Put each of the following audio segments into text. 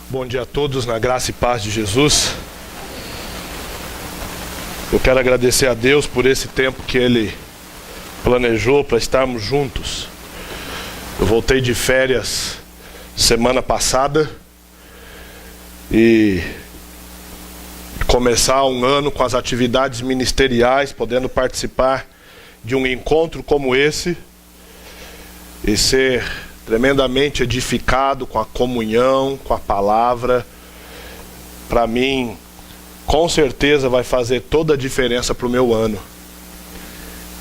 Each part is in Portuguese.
Bom dia a todos, na graça e paz de Jesus. Eu quero agradecer a Deus por esse tempo que Ele planejou para estarmos juntos. Eu voltei de férias semana passada e começar um ano com as atividades ministeriais, podendo participar de um encontro como esse e ser tremendamente edificado com a comunhão, com a palavra, para mim, com certeza vai fazer toda a diferença para o meu ano.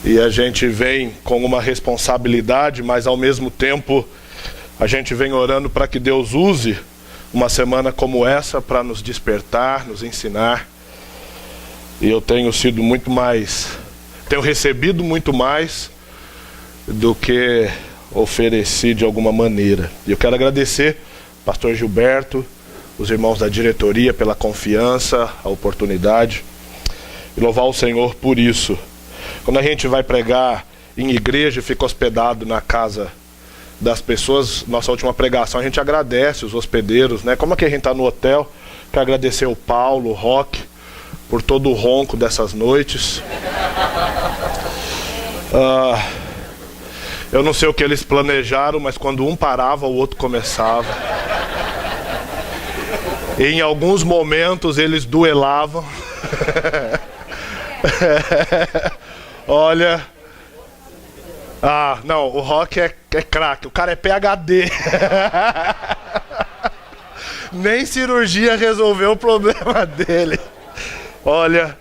E a gente vem com uma responsabilidade, mas ao mesmo tempo a gente vem orando para que Deus use uma semana como essa para nos despertar, nos ensinar. E eu tenho recebido muito mais do que ofereci de alguma maneira. E eu quero agradecer ao pastor Gilberto, os irmãos da diretoria pela confiança, a oportunidade, e louvar o Senhor por isso. Quando a gente vai pregar em igreja e fica hospedado na casa das pessoas, nossa última pregação, a gente agradece os hospedeiros, né? Como é que a gente está no hotel? Quero agradecer o Paulo, o Roque, por todo o ronco dessas noites. Eu não sei o que eles planejaram, mas quando um parava, o outro começava. E em alguns momentos eles duelavam. Olha. Não, o Rock é craque, o cara é PhD. Nem cirurgia resolveu o problema dele. Olha,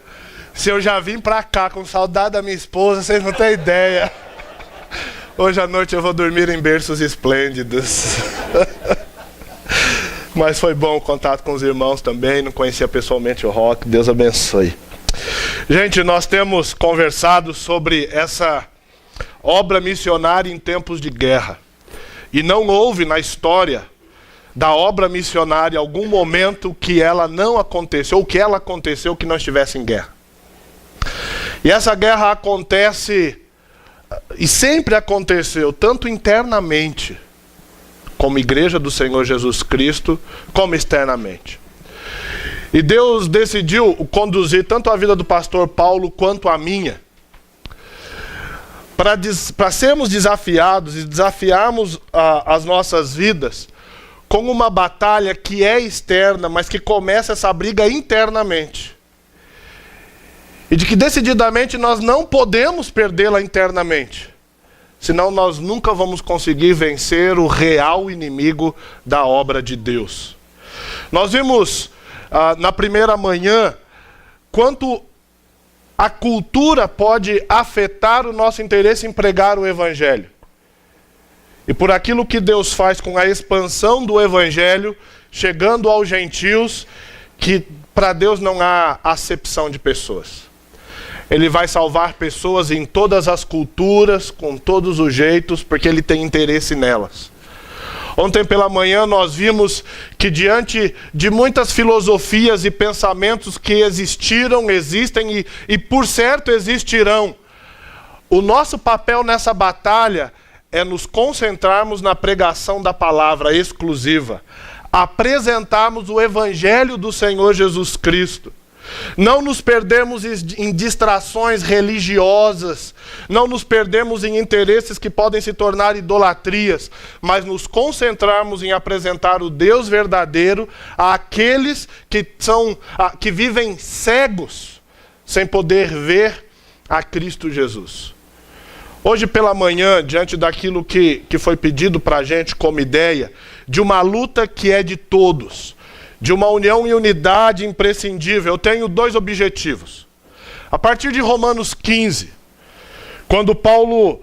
se eu já vim pra cá com saudade da minha esposa, vocês não têm ideia. Hoje à noite eu vou dormir em berços esplêndidos. Mas foi bom o contato com os irmãos também. Não conhecia pessoalmente o Rock. Deus abençoe. Gente, nós temos conversado sobre essa obra missionária em tempos de guerra. E não houve na história da obra missionária algum momento que ela não aconteceu, ou que ela aconteceu que não estivesse em guerra. E essa guerra acontece, e sempre aconteceu, tanto internamente, como igreja do Senhor Jesus Cristo, como externamente. E Deus decidiu conduzir tanto a vida do pastor Paulo quanto a minha, para sermos desafiados e desafiarmos as nossas vidas com uma batalha que é externa, mas que começa essa briga internamente. E de que decididamente nós não podemos perdê-la internamente. Senão nós nunca vamos conseguir vencer o real inimigo da obra de Deus. Nós vimos na primeira manhã quanto a cultura pode afetar o nosso interesse em pregar o Evangelho. E por aquilo que Deus faz com a expansão do Evangelho, chegando aos gentios, que para Deus não há acepção de pessoas. Ele vai salvar pessoas em todas as culturas, com todos os jeitos, porque Ele tem interesse nelas. Ontem pela manhã nós vimos que diante de muitas filosofias e pensamentos que existiram, existem e por certo existirão, o nosso papel nessa batalha é nos concentrarmos na pregação da palavra exclusiva, apresentarmos o Evangelho do Senhor Jesus Cristo. Não nos perdemos em distrações religiosas, não nos perdemos em interesses que podem se tornar idolatrias, mas nos concentrarmos em apresentar o Deus verdadeiro àqueles que vivem cegos, sem poder ver a Cristo Jesus. Hoje pela manhã, diante daquilo que foi pedido para a gente como ideia, de uma luta que é de todos, de uma união e unidade imprescindível, eu tenho dois objetivos. A partir de Romanos 15, quando Paulo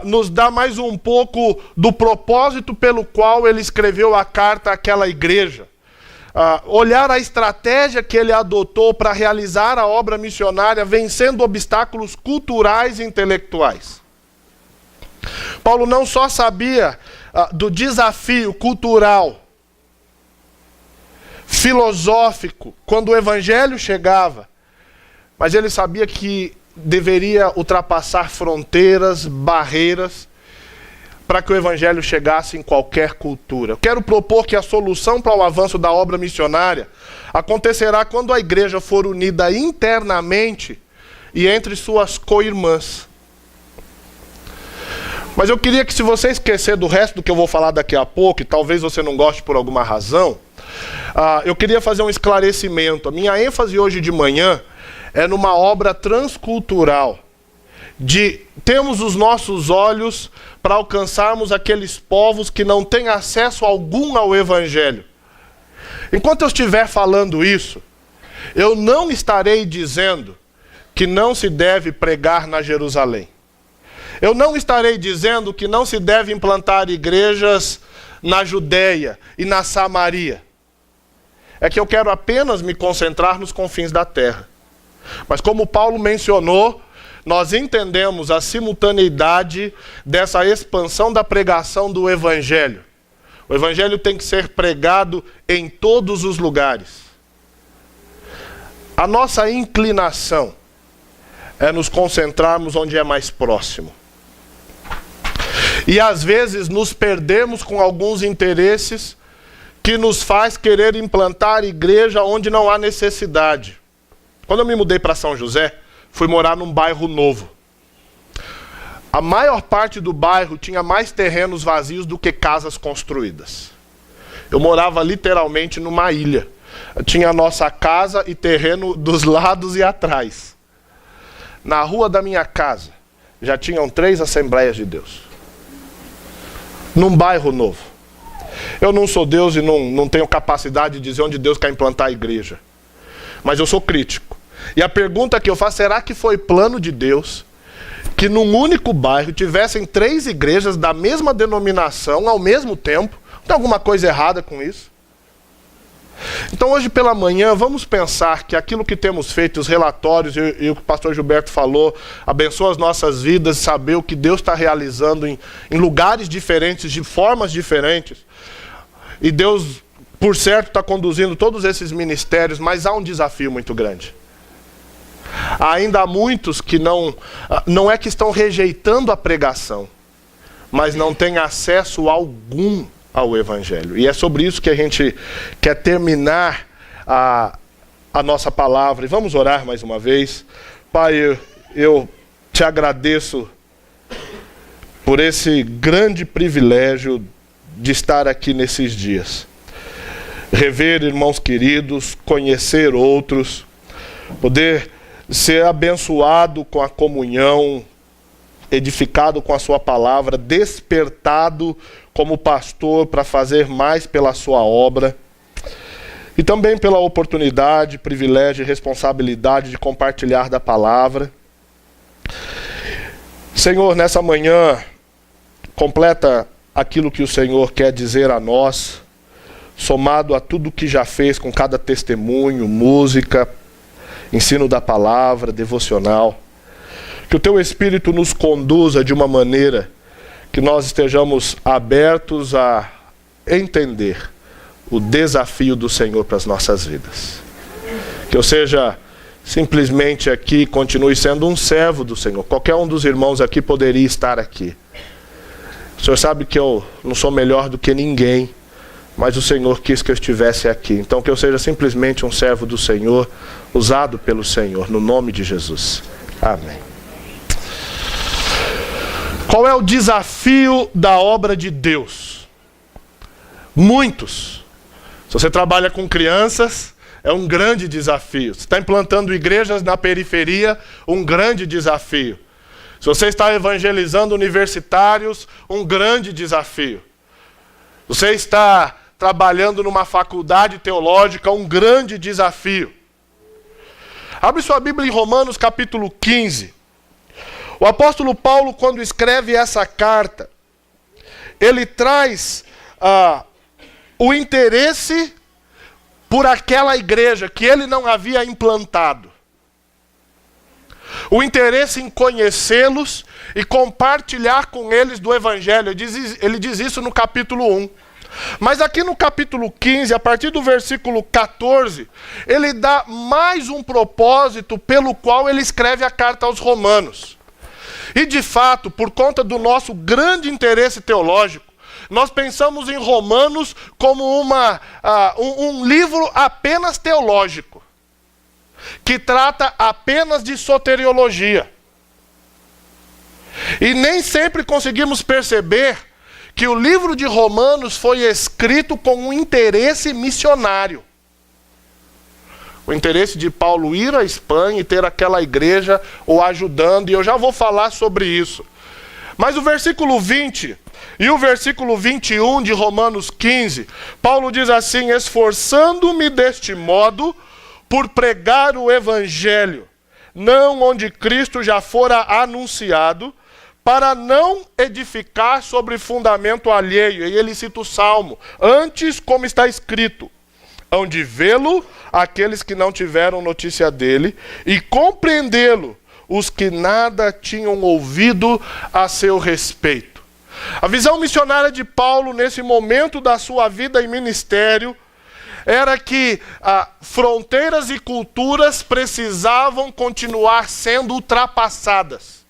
nos dá mais um pouco do propósito pelo qual ele escreveu a carta àquela igreja, olhar a estratégia que ele adotou para realizar a obra missionária, vencendo obstáculos culturais e intelectuais. Paulo não só sabia do desafio cultural, filosófico, quando o Evangelho chegava, mas ele sabia que deveria ultrapassar fronteiras, barreiras, para que o evangelho chegasse em qualquer cultura. Eu quero propor que a solução para o avanço da obra missionária acontecerá quando a igreja for unida internamente e entre suas co-irmãs. Mas eu queria que, se você esquecer do resto do que eu vou falar daqui a pouco, e talvez você não goste por alguma razão, eu queria fazer um esclarecimento. A minha ênfase hoje de manhã é numa obra transcultural, de termos os nossos olhos para alcançarmos aqueles povos que não têm acesso algum ao evangelho. Enquanto eu estiver falando isso, eu não estarei dizendo que não se deve pregar na Jerusalém. Eu não estarei dizendo que não se deve implantar igrejas na Judéia e na Samaria. É que eu quero apenas me concentrar nos confins da terra. Mas como Paulo mencionou, nós entendemos a simultaneidade dessa expansão da pregação do evangelho. O evangelho tem que ser pregado em todos os lugares. A nossa inclinação é nos concentrarmos onde é mais próximo. E às vezes nos perdemos com alguns interesses que nos faz querer implantar igreja onde não há necessidade. Quando eu me mudei para São José, fui morar num bairro novo. A maior parte do bairro tinha mais terrenos vazios do que casas construídas. Eu morava literalmente numa ilha. Tinha a nossa casa e terreno dos lados e atrás. Na rua da minha casa, já tinham 3 Assembleias de Deus. Num bairro novo. Eu não sou Deus e não tenho capacidade de dizer onde Deus quer implantar a igreja. Mas eu sou crítico. E a pergunta que eu faço, será que foi plano de Deus que num único bairro tivessem 3 igrejas da mesma denominação ao mesmo tempo? Tem alguma coisa errada com isso? Então hoje pela manhã vamos pensar que aquilo que temos feito, os relatórios e o que o pastor Gilberto falou, abençoa as nossas vidas, saber o que Deus está realizando em lugares diferentes, de formas diferentes. E Deus, por certo, está conduzindo todos esses ministérios, mas há um desafio muito grande. Ainda há muitos que não é que estão rejeitando a pregação, mas não têm acesso algum ao evangelho. E é sobre isso que a gente quer terminar a nossa palavra. E vamos orar mais uma vez. Pai, eu te agradeço por esse grande privilégio de estar aqui nesses dias. Rever irmãos queridos, conhecer outros, poder ser abençoado com a comunhão, edificado com a sua palavra, despertado como pastor para fazer mais pela sua obra, e também pela oportunidade, privilégio e responsabilidade de compartilhar da palavra. Senhor, nessa manhã, completa aquilo que o Senhor quer dizer a nós, somado a tudo que já fez com cada testemunho, música, ensino da palavra, devocional. Que o Teu Espírito nos conduza de uma maneira que nós estejamos abertos a entender o desafio do Senhor para as nossas vidas. Que eu seja simplesmente aqui, continue sendo um servo do Senhor. Qualquer um dos irmãos aqui poderia estar aqui. O Senhor sabe que eu não sou melhor do que ninguém, mas o Senhor quis que eu estivesse aqui. Então que eu seja simplesmente um servo do Senhor, usado pelo Senhor, no nome de Jesus. Amém. Qual é o desafio da obra de Deus? Muitos. Se você trabalha com crianças, é um grande desafio. Se está implantando igrejas na periferia, um grande desafio. Se você está evangelizando universitários, um grande desafio. Você está trabalhando numa faculdade teológica, um grande desafio. Abre sua Bíblia em Romanos capítulo 15. O apóstolo Paulo, quando escreve essa carta, ele traz o interesse por aquela igreja que ele não havia implantado. O interesse em conhecê-los e compartilhar com eles do evangelho. Ele diz isso no capítulo 1. Mas aqui no capítulo 15, a partir do versículo 14, ele dá mais um propósito pelo qual ele escreve a carta aos Romanos. E de fato, por conta do nosso grande interesse teológico, nós pensamos em Romanos como um livro apenas teológico, que trata apenas de soteriologia. E nem sempre conseguimos perceber que o livro de Romanos foi escrito com um interesse missionário. O interesse de Paulo ir à Espanha e ter aquela igreja o ajudando, e eu já vou falar sobre isso. Mas o versículo 20 e o versículo 21 de Romanos 15, Paulo diz assim: esforçando-me deste modo por pregar o evangelho, não onde Cristo já fora anunciado, para não edificar sobre fundamento alheio. E ele cita o Salmo: antes, como está escrito, hão de vê-lo aqueles que não tiveram notícia dele, e compreendê-lo os que nada tinham ouvido a seu respeito. A visão missionária de Paulo nesse momento da sua vida e ministério era que fronteiras e culturas precisavam continuar sendo ultrapassadas,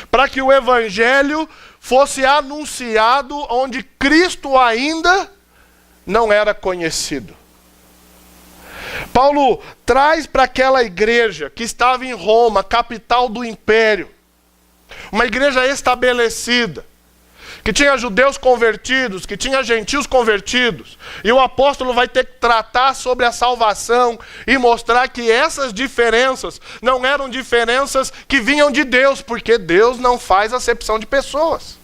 para que o evangelho fosse anunciado onde Cristo ainda não era conhecido. Paulo traz para aquela igreja que estava em Roma, capital do império, uma igreja estabelecida, que tinha judeus convertidos, que tinha gentios convertidos, e o apóstolo vai ter que tratar sobre a salvação e mostrar que essas diferenças não eram diferenças que vinham de Deus, porque Deus não faz acepção de pessoas.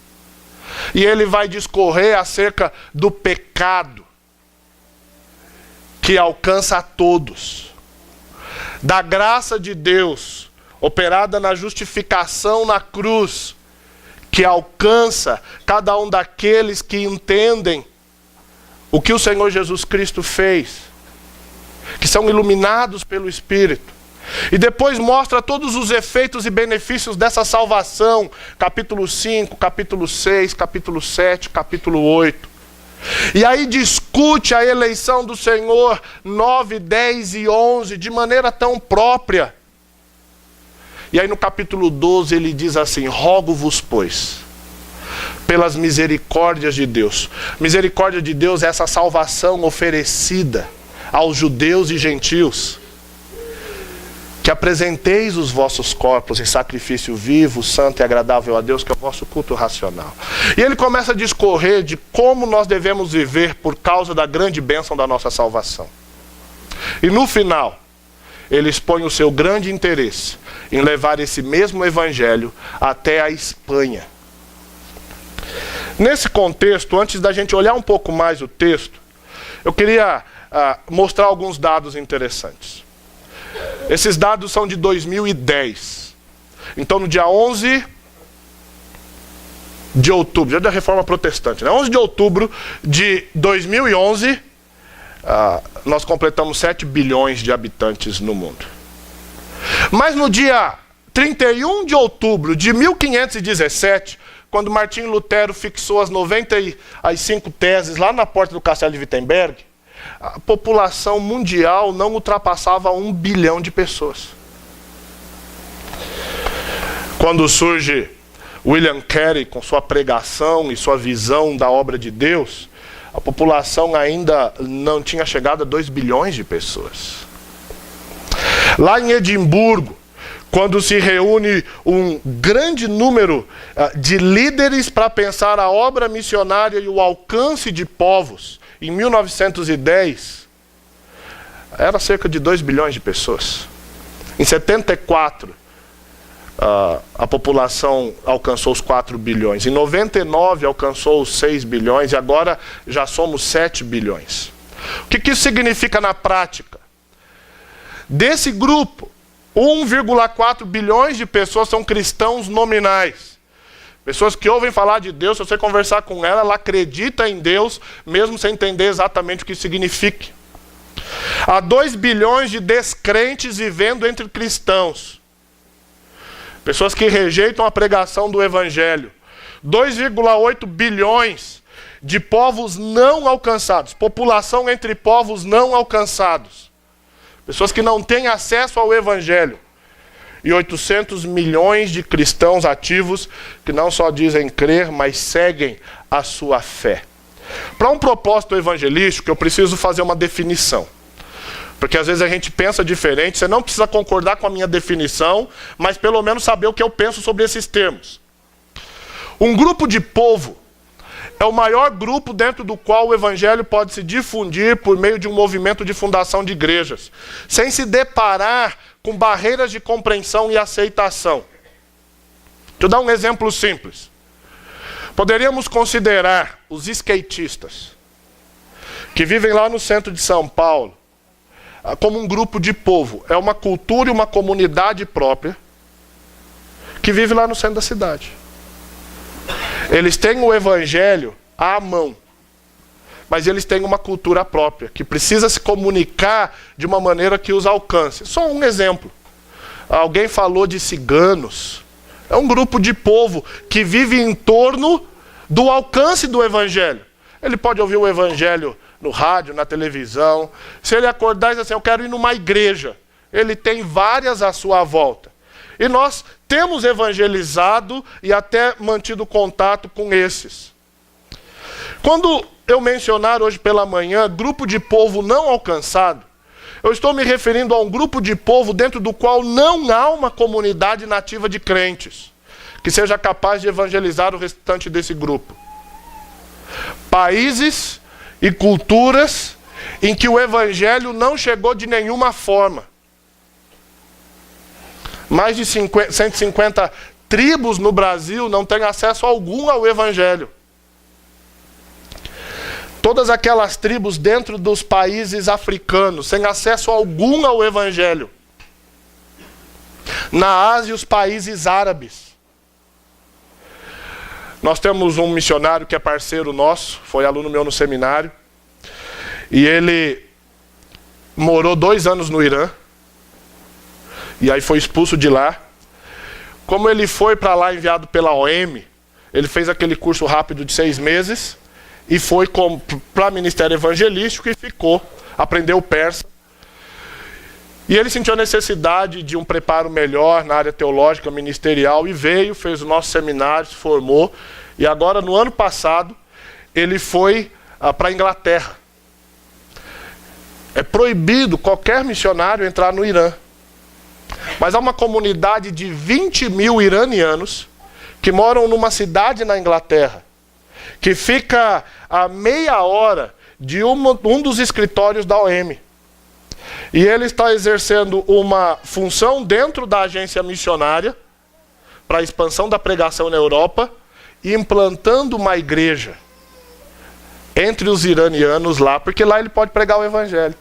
E ele vai discorrer acerca do pecado que alcança a todos, da graça de Deus operada na justificação na cruz, que alcança cada um daqueles que entendem o que o Senhor Jesus Cristo fez, que são iluminados pelo Espírito. E depois mostra todos os efeitos e benefícios dessa salvação, capítulo 5, capítulo 6, capítulo 7, capítulo 8. E aí discute a eleição do Senhor 9, 10 e 11 de maneira tão própria. E aí no capítulo 12 ele diz assim: rogo-vos, pois, pelas misericórdias de Deus. Misericórdia de Deus é essa salvação oferecida aos judeus e gentios, que apresenteis os vossos corpos em sacrifício vivo, santo e agradável a Deus, que é o vosso culto racional. E ele começa a discorrer de como nós devemos viver por causa da grande bênção da nossa salvação. E no final, ele expõe o seu grande interesse em levar esse mesmo evangelho até a Espanha. Nesse contexto, antes da gente olhar um pouco mais o texto, eu queria mostrar alguns dados interessantes. Esses dados são de 2010. Então, no dia 11 de outubro, dia da Reforma Protestante, né? 11 de outubro de 2011, nós completamos 7 bilhões de habitantes no mundo. Mas no dia 31 de outubro de 1517, quando Martim Lutero fixou as 95 teses lá na porta do Castelo de Wittenberg, a população mundial não ultrapassava 1 bilhão de pessoas. Quando surge William Carey com sua pregação e sua visão da obra de Deus, a população ainda não tinha chegado a 2 bilhões de pessoas. Lá em Edimburgo, quando se reúne um grande número de líderes para pensar a obra missionária e o alcance de povos, em 1910, era cerca de 2 bilhões de pessoas. Em 74, a população alcançou os 4 bilhões. Em 99, alcançou os 6 bilhões. E agora já somos 7 bilhões. O que isso significa na prática? Desse grupo, 1,4 bilhões de pessoas são cristãos nominais. Pessoas que ouvem falar de Deus, se você conversar com ela, ela acredita em Deus, mesmo sem entender exatamente o que significa. Há 2 bilhões de descrentes vivendo entre cristãos. Pessoas que rejeitam a pregação do Evangelho. 2,8 bilhões de povos não alcançados. População entre povos não alcançados. Pessoas que não têm acesso ao Evangelho. e 800 milhões de cristãos ativos que não só dizem crer, mas seguem a sua fé. Para um propósito evangelístico, eu preciso fazer uma definição. Porque às vezes a gente pensa diferente, você não precisa concordar com a minha definição, mas pelo menos saber o que eu penso sobre esses termos. Um grupo de povo é o maior grupo dentro do qual o evangelho pode se difundir por meio de um movimento de fundação de igrejas, sem se deparar com barreiras de compreensão e aceitação. Deixa eu dar um exemplo simples. Poderíamos considerar os skatistas, que vivem lá no centro de São Paulo, como um grupo de povo. É uma cultura e uma comunidade própria que vive lá no centro da cidade. Eles têm o evangelho à mão, mas eles têm uma cultura própria, que precisa se comunicar de uma maneira que os alcance. Só um exemplo. Alguém falou de ciganos. É um grupo de povo que vive em torno do alcance do evangelho. Ele pode ouvir o evangelho no rádio, na televisão. Se ele acordar e dizer assim, eu quero ir numa igreja, ele tem várias à sua volta. E nós temos evangelizado e até mantido contato com esses. Quando eu mencionar hoje pela manhã grupo de povo não alcançado, eu estou me referindo a um grupo de povo dentro do qual não há uma comunidade nativa de crentes que seja capaz de evangelizar o restante desse grupo. Países e culturas em que o evangelho não chegou de nenhuma forma. Mais de 150 tribos no Brasil não têm acesso algum ao evangelho. Todas aquelas tribos dentro dos países africanos sem acesso algum ao evangelho. Na Ásia, os países árabes. Nós temos um missionário que é parceiro nosso, foi aluno meu no seminário, e ele morou 2 anos no Irã, e aí foi expulso de lá. Como ele foi para lá enviado pela OM, ele fez aquele curso rápido de 6 meses, e foi para ministério evangelístico e ficou, aprendeu persa. E ele sentiu a necessidade de um preparo melhor na área teológica, ministerial, e veio, fez o nosso seminário, se formou. E agora, no ano passado, ele foi para a Inglaterra. É proibido qualquer missionário entrar no Irã. Mas há uma comunidade de 20 mil iranianos que moram numa cidade na Inglaterra, que fica a meia hora de um dos escritórios da OM. E ele está exercendo uma função dentro da agência missionária para a expansão da pregação na Europa e implantando uma igreja entre os iranianos lá, porque lá ele pode pregar o evangelho.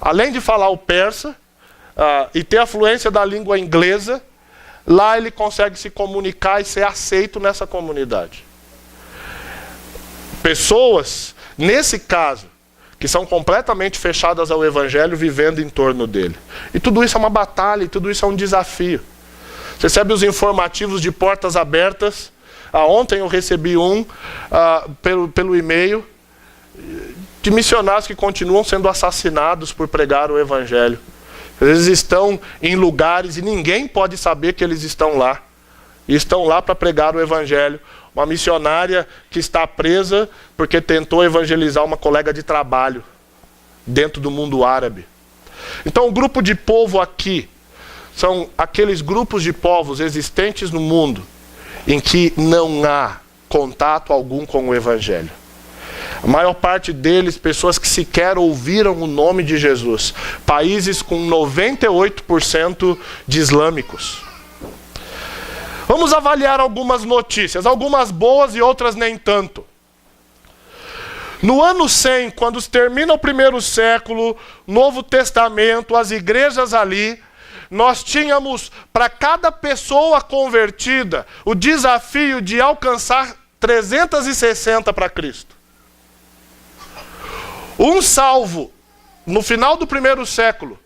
Além de falar o persa e ter a fluência da língua inglesa, lá ele consegue se comunicar e ser aceito nessa comunidade. Pessoas, nesse caso, que são completamente fechadas ao evangelho, vivendo em torno dele. E tudo isso é uma batalha, e tudo isso é um desafio. Você recebe os informativos de portas abertas. Ontem eu recebi pelo e-mail de missionários que continuam sendo assassinados por pregar o evangelho. Eles estão em lugares e ninguém pode saber que eles estão lá. E estão lá para pregar o evangelho. Uma missionária que está presa porque tentou evangelizar uma colega de trabalho dentro do mundo árabe. Então o grupo de povo aqui são aqueles grupos de povos existentes no mundo em que não há contato algum com o evangelho. A maior parte deles, pessoas que sequer ouviram o nome de Jesus. Países com 98% de islâmicos. Vamos avaliar algumas notícias, algumas boas e outras nem tanto. No ano 100, quando se termina o primeiro século, Novo Testamento, as igrejas ali, nós tínhamos para cada pessoa convertida o desafio de alcançar 360 para Cristo. Um salvo, no final do primeiro século,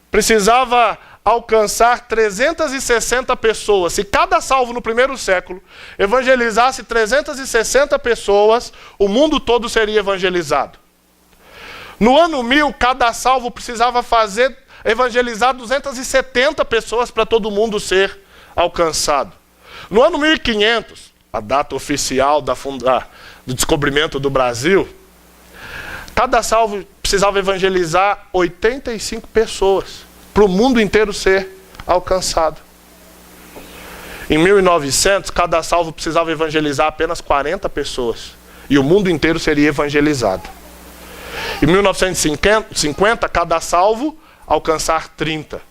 precisava alcançar 360 pessoas. Se cada salvo no primeiro século evangelizasse 360 pessoas, o mundo todo seria evangelizado. No ano 1000, cada salvo precisava fazer evangelizar 270 pessoas para todo mundo ser alcançado. No ano 1500, a data oficial do descobrimento do Brasil, cada salvo precisava evangelizar 85 pessoas para o mundo inteiro ser alcançado. Em 1900, cada salvo precisava evangelizar apenas 40 pessoas e o mundo inteiro seria evangelizado. Em 1950, cada salvo alcançar 30.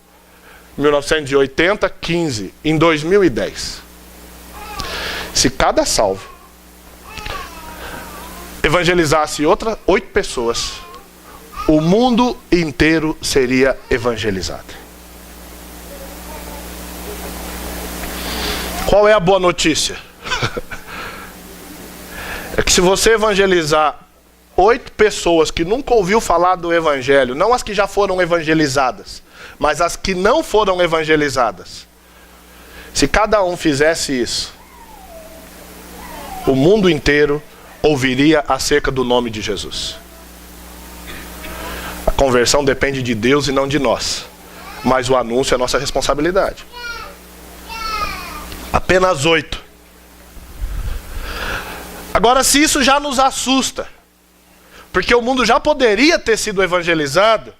Em 1980, 15. Em 2010. Se cada salvo evangelizasse 8 pessoas, o mundo inteiro seria evangelizado. Qual é a boa notícia? É que se você evangelizar 8 pessoas que nunca ouviu falar do evangelho, não as que já foram evangelizadas, mas as que não foram evangelizadas, se cada um fizesse isso, o mundo inteiro ouviria acerca do nome de Jesus. A conversão depende de Deus e não de nós, mas o anúncio é nossa responsabilidade. Apenas 8. Agora, se isso já nos assusta, porque o mundo já poderia ter sido evangelizado,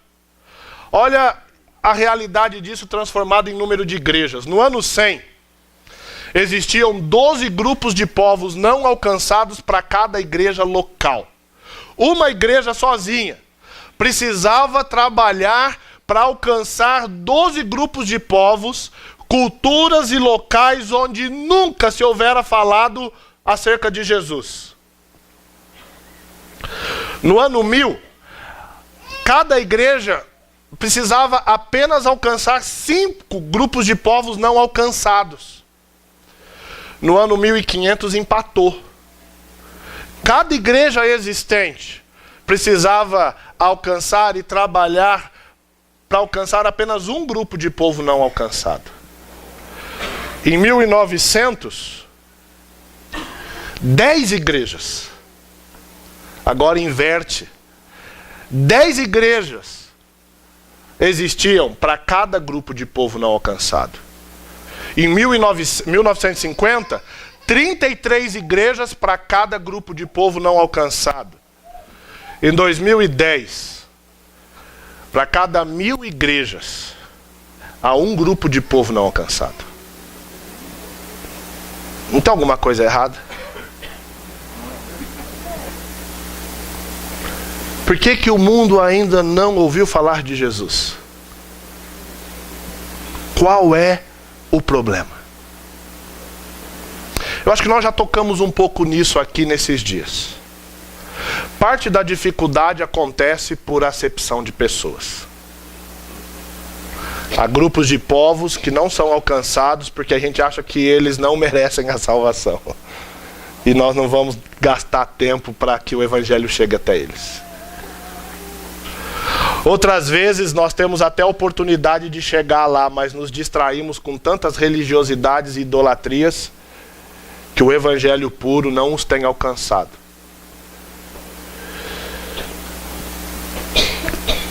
olha a realidade disso transformada em número de igrejas. No ano 100, existiam 12 grupos de povos não alcançados para cada igreja local. Uma igreja sozinha precisava trabalhar para alcançar 12 grupos de povos, culturas e locais onde nunca se houvera falado acerca de Jesus. No ano 1000, cada igreja precisava apenas alcançar 5 grupos de povos não alcançados. No ano 1500 empatou. Cada igreja existente precisava alcançar e trabalhar para alcançar apenas um grupo de povo não alcançado. Em 1900, 10 igrejas. Agora inverte. 10 igrejas existiam para cada grupo de povo não alcançado. Em 1950, 33 igrejas para cada grupo de povo não alcançado. Em 2010, para cada 1000 igrejas, há um grupo de povo não alcançado. Não tem alguma coisa errada? Por que o mundo ainda não ouviu falar de Jesus? Qual é o problema? Eu acho que nós já tocamos um pouco nisso aqui nesses dias. Parte da dificuldade acontece por acepção de pessoas. Há grupos de povos que não são alcançados porque a gente acha que eles não merecem a salvação. E nós não vamos gastar tempo para que o evangelho chegue até eles. Outras vezes nós temos até a oportunidade de chegar lá, mas nos distraímos com tantas religiosidades e idolatrias que o evangelho puro não os tem alcançado.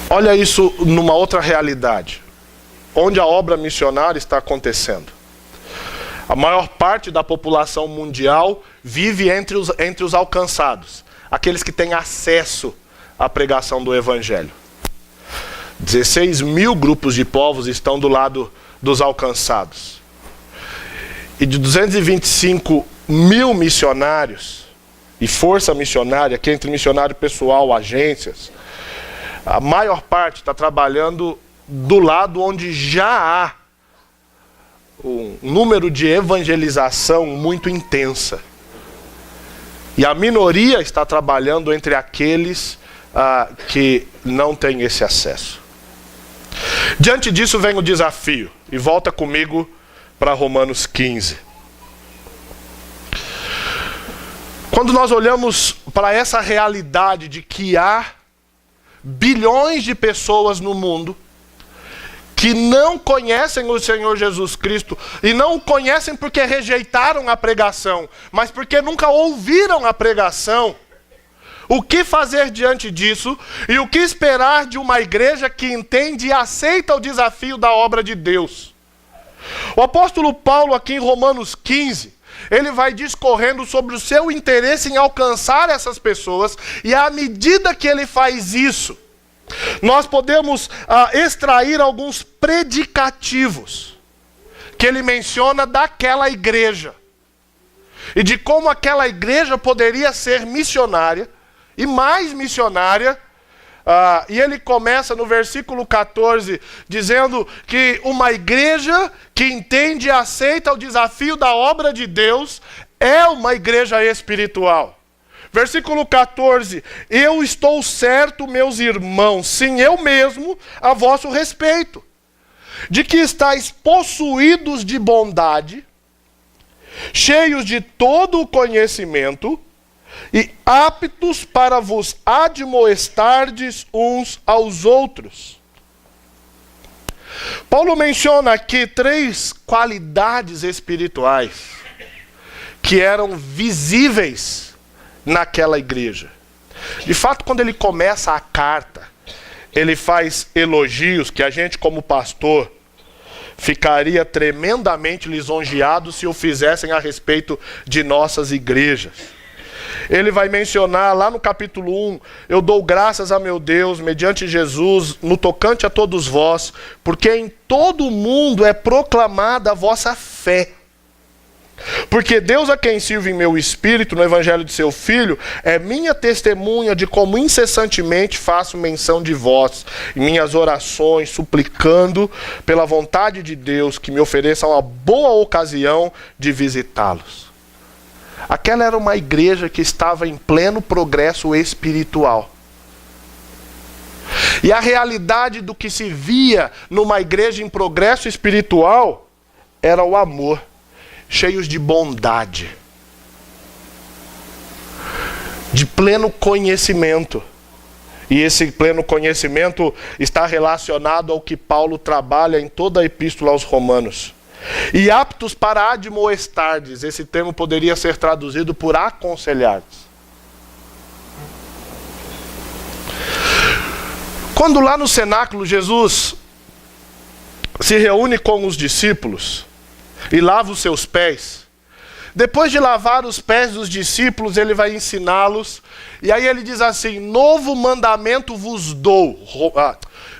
Olha isso numa outra realidade, onde a obra missionária está acontecendo. A maior parte da população mundial vive entre os alcançados, aqueles que têm acesso à pregação do evangelho. 16 mil grupos de povos estão do lado dos alcançados. E de 225 mil missionários e força missionária, que entre missionário pessoal, agências, a maior parte está trabalhando do lado onde já há um número de evangelização muito intensa. E a minoria está trabalhando entre aqueles que não têm esse acesso. Diante disso vem o desafio. E volta comigo para Romanos 15. Quando nós olhamos para essa realidade de que há bilhões de pessoas no mundo que não conhecem o Senhor Jesus Cristo, e não o conhecem porque rejeitaram a pregação, mas porque nunca ouviram a pregação, O que fazer diante disso e o que esperar de uma igreja que entende e aceita o desafio da obra de Deus? O apóstolo Paulo, aqui em Romanos 15, ele vai discorrendo sobre o seu interesse em alcançar essas pessoas, e à medida que ele faz isso, nós podemos extrair alguns predicativos que ele menciona daquela igreja, e de como aquela igreja poderia ser missionária, e mais missionária. E ele começa no versículo 14, dizendo que uma igreja que entende e aceita o desafio da obra de Deus é uma igreja espiritual. Versículo 14: eu estou certo, meus irmãos, sim, eu mesmo, a vosso respeito, de que estáis possuídos de bondade, cheios de todo o conhecimento, e aptos para vos admoestardes uns aos outros. Paulo menciona aqui 3 qualidades espirituais que eram visíveis naquela igreja. De fato, quando ele começa a carta, ele faz elogios que a gente, como pastor, ficaria tremendamente lisonjeado se o fizessem a respeito de nossas igrejas. Ele vai mencionar lá no capítulo 1, eu dou graças a meu Deus, mediante Jesus, no tocante a todos vós, porque em todo o mundo é proclamada a vossa fé. Porque Deus, a quem sirvo em meu espírito, no evangelho de seu Filho, é minha testemunha de como incessantemente faço menção de vós, em minhas orações, suplicando pela vontade de Deus que me ofereça uma boa ocasião de visitá-los. Aquela era uma igreja que estava em pleno progresso espiritual. E a realidade do que se via numa igreja em progresso espiritual era o amor, cheios de bondade, de pleno conhecimento. E esse pleno conhecimento está relacionado ao que Paulo trabalha em toda a epístola aos Romanos. E aptos para admoestardes, esse termo poderia ser traduzido por aconselhardes. Quando lá no cenáculo Jesus se reúne com os discípulos e lava os seus pés, depois de lavar os pés dos discípulos, ele vai ensiná-los, e aí ele diz assim: novo mandamento vos dou.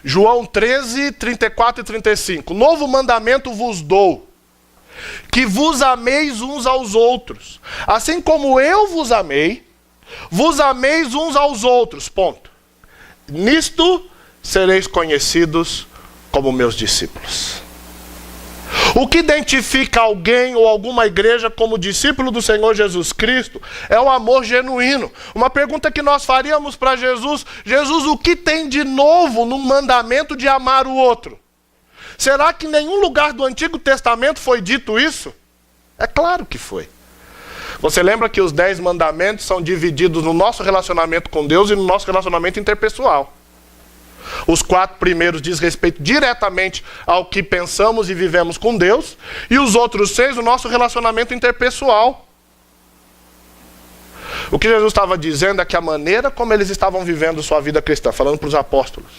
João 13, 34 e 35. Novo mandamento vos dou, que vos ameis uns aos outros. Assim como eu vos ameis uns aos outros. Ponto. Nisto sereis conhecidos como meus discípulos. O que identifica alguém ou alguma igreja como discípulo do Senhor Jesus Cristo é o amor genuíno. Uma pergunta que nós faríamos para Jesus: Jesus, o que tem de novo no mandamento de amar o outro? Será que em nenhum lugar do Antigo Testamento foi dito isso? É claro que foi. Você lembra que os 10 mandamentos são divididos no nosso relacionamento com Deus e no nosso relacionamento interpessoal. Os 4 primeiros diz respeito diretamente ao que pensamos e vivemos com Deus, e os outros 6, o nosso relacionamento interpessoal. O que Jesus estava dizendo é que a maneira como eles estavam vivendo sua vida cristã, falando para os apóstolos,